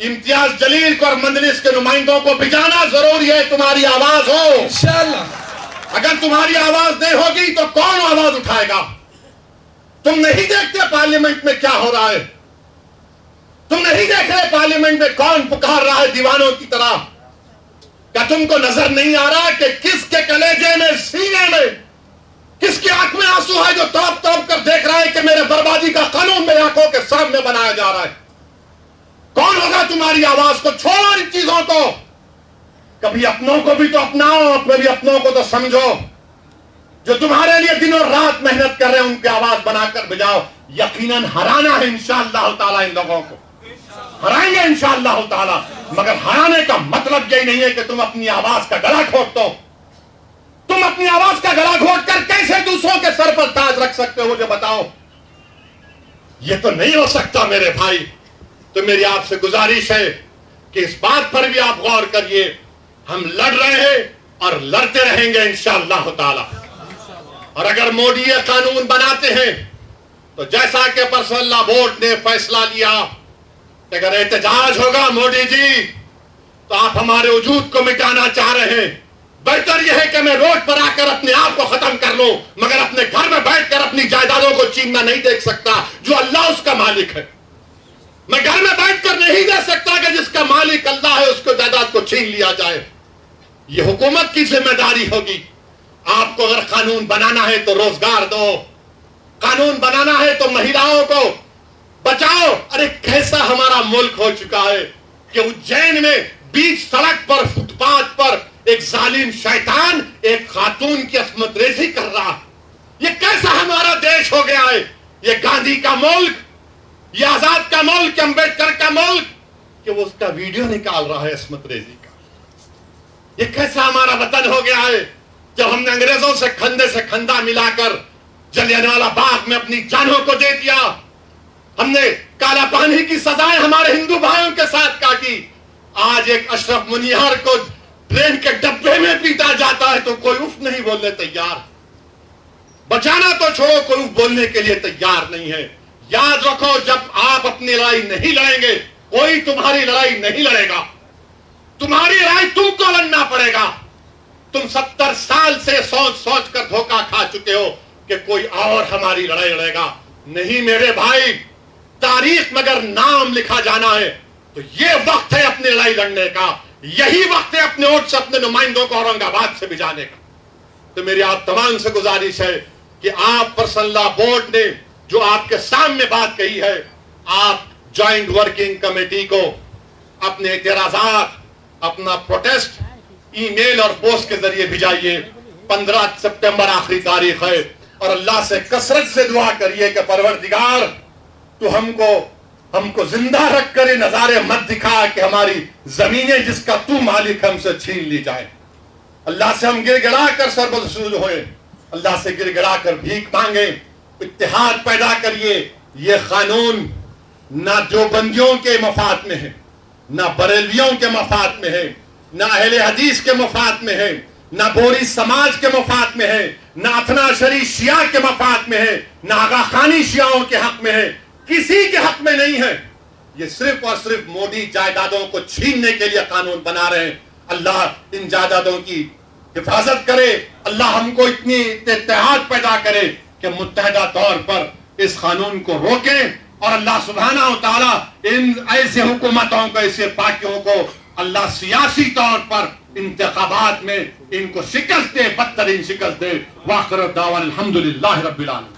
इम्तियाज जलील को और मजलिस के नुमाइंदों को भिजाना जरूरी है। तुम्हारी आवाज हो इंशाअल्लाह। अगर तुम्हारी आवाज नहीं होगी तो कौन आवाज उठाएगा? तुम नहीं देखते पार्लियामेंट में क्या हो रहा है? तुम नहीं देख रहे पार्लियामेंट में कौन पुकार रहा है दीवानों की तरह? क्या तुमको नजर नहीं आ रहा कि किसके कलेजे में, सीने में, किसकी आंख में आंसू है जो तड़प तड़प कर देख रहा है कि मेरे बर्बादी का कानून मेरी आंखों के सामने बनाया जा रहा है? कौन होगा तुम्हारी आवाज को? छोड़ो इन चीजों को। कभी अपनों को भी तो अपनाओ, कभी अपनों को तो समझो। जो तुम्हारे लिए दिनों रात मेहनत कर रहे हैं उनकी आवाज बनाकर भिजाओ। यकीनन हराना है इंशाअल्लाह ताला, इन लोगों को हराएंगे इंशाअल्लाह ताला। मगर हराने का मतलब यही नहीं है कि तुम अपनी आवाज का गला घोट दो। तुम अपनी आवाज का गला घोट कर कैसे दूसरों के सर पर ताज रख सकते हो, मुझे बताओ। यह तो नहीं हो सकता मेरे भाई। तो मेरी आपसे गुजारिश है कि इस बात पर भी आप गौर करिए। हम लड़ रहे हैं और लड़ते रहेंगे इंशाअल्लाह ताला। और अगर मोदी ये कानून बनाते हैं तो जैसा कि पर्सनल लॉ बोर्ड ने फैसला लिया कि अगर एहतजाज होगा मोदी जी तो आप हमारे वजूद को मिटाना चाह रहे हैं, बेहतर यह है कि मैं रोड पर आकर अपने आप को खत्म कर लूं, मगर अपने घर में बैठकर अपनी जायदादों को छीनना नहीं देख सकता जो अल्लाह उसका मालिक है। मैं घर में बैठकर नहीं दे सकता कि जिसका मालिक अल्लाह है उसको जायदाद को छीन लिया जाए। यह हुकूमत की जिम्मेदारी होगी। आपको अगर कानून बनाना है तो रोजगार दो, कानून बनाना है तो महिलाओं को बचाओ। अरे कैसा हमारा मुल्क हो चुका है कि उज्जैन में बीच सड़क पर, फुटपाथ पर एक जालिम शैतान एक खातून की अस्मत रेजी कर रहा। ये कैसा हमारा देश हो गया है? ये गांधी का मुल्क, ये आजाद का मुल्क, अंबेडकर का मुल्क, कि वो उसका वीडियो निकाल रहा है अस्मत रेजी का। ये कैसा हमारा वतन हो गया है? जब हमने अंग्रेजों से कंधे से कंधा मिलाकर जलियांवाला बाग में अपनी जानों को दे दिया, हमने काला पानी की सजाएं हमारे हिंदू भाइयों के साथ काटी। आज एक अशरफ मुनियार को ट्रेन के डब्बे में पीटा जाता है तो कोई उफ नहीं बोलने तैयार। बचाना तो छोड़ो, कोई उफ बोलने के लिए तैयार नहीं है। याद रखो, जब आप अपनी लड़ाई नहीं लड़ेंगे कोई तुम्हारी लड़ाई नहीं लड़ेगा। तुम्हारी लड़ाई तुमको लड़ना पड़ेगा। तुम 70 साल से सोच सोच कर धोखा खा चुके हो कि कोई और हमारी लड़ाई लड़ेगा। नहीं मेरे भाई, तारीख में अगर नाम लिखा जाना है तो ये वक्त है अपनी लड़ाई लड़ने का। यही वक्त है अपने वोट से अपने नुमाइंदों को औरंगाबाद से भिजाने का। तो मेरी आप तमाम से गुजारिश है कि आप पर्सनल लॉ बोर्ड ने जो आपके सामने बात कही है, आप ज्वाइंट वर्किंग कमेटी को अपने एतराजात, अपना प्रोटेस्ट ईमेल और पोस्ट के जरिए भिजाइए। 15 सितंबर आखिरी तारीख है और अल्लाह से कसरत से दुआ करिए कि परवरदिगार तू हमको जिंदा रख कर ये नजारे मत दिखा कि हमारी जमीनें जिसका तू मालिक हमसे छीन ली जाए। अल्लाह से हम गिड़गिड़ा कर सरबसूल होए, अल्लाह से गिड़गिड़ा कर भीख मांगे, इत्तेहाद पैदा करिए। ये कानून ना जो बंदियों के मफाद में है, ना बरेलवियों के मफाद में है, ना अहले हदीस के मफाद में है, ना बोरी समाज के मफाद में है, ना अथना शरी शिया के मफाद में है, ना आगा खानी शियाओं के हक में है, किसी के हक में नहीं है। ये सिर्फ और सिर्फ मोदी जायदादों को छीनने के लिए कानून बना रहे हैं। अल्लाह इन जायदादों की हिफाजत करे। अल्लाह हमको इतनी इत्तेहाद पैदा करे कि मुत्तहदा तौर पर इस कानून को रोकें और अल्लाह सुब्हाना व तआला इन ऐसे हुकूमतों को, ऐसे पार्टियों को अल्लाह सियासी तौर पर इंतखाबात में इनको शिकस्त दे, बदतरीन शिकस्त दे। वाखिर दावा अल्हम्दुलिल्लाह रब्बिल आलमीन।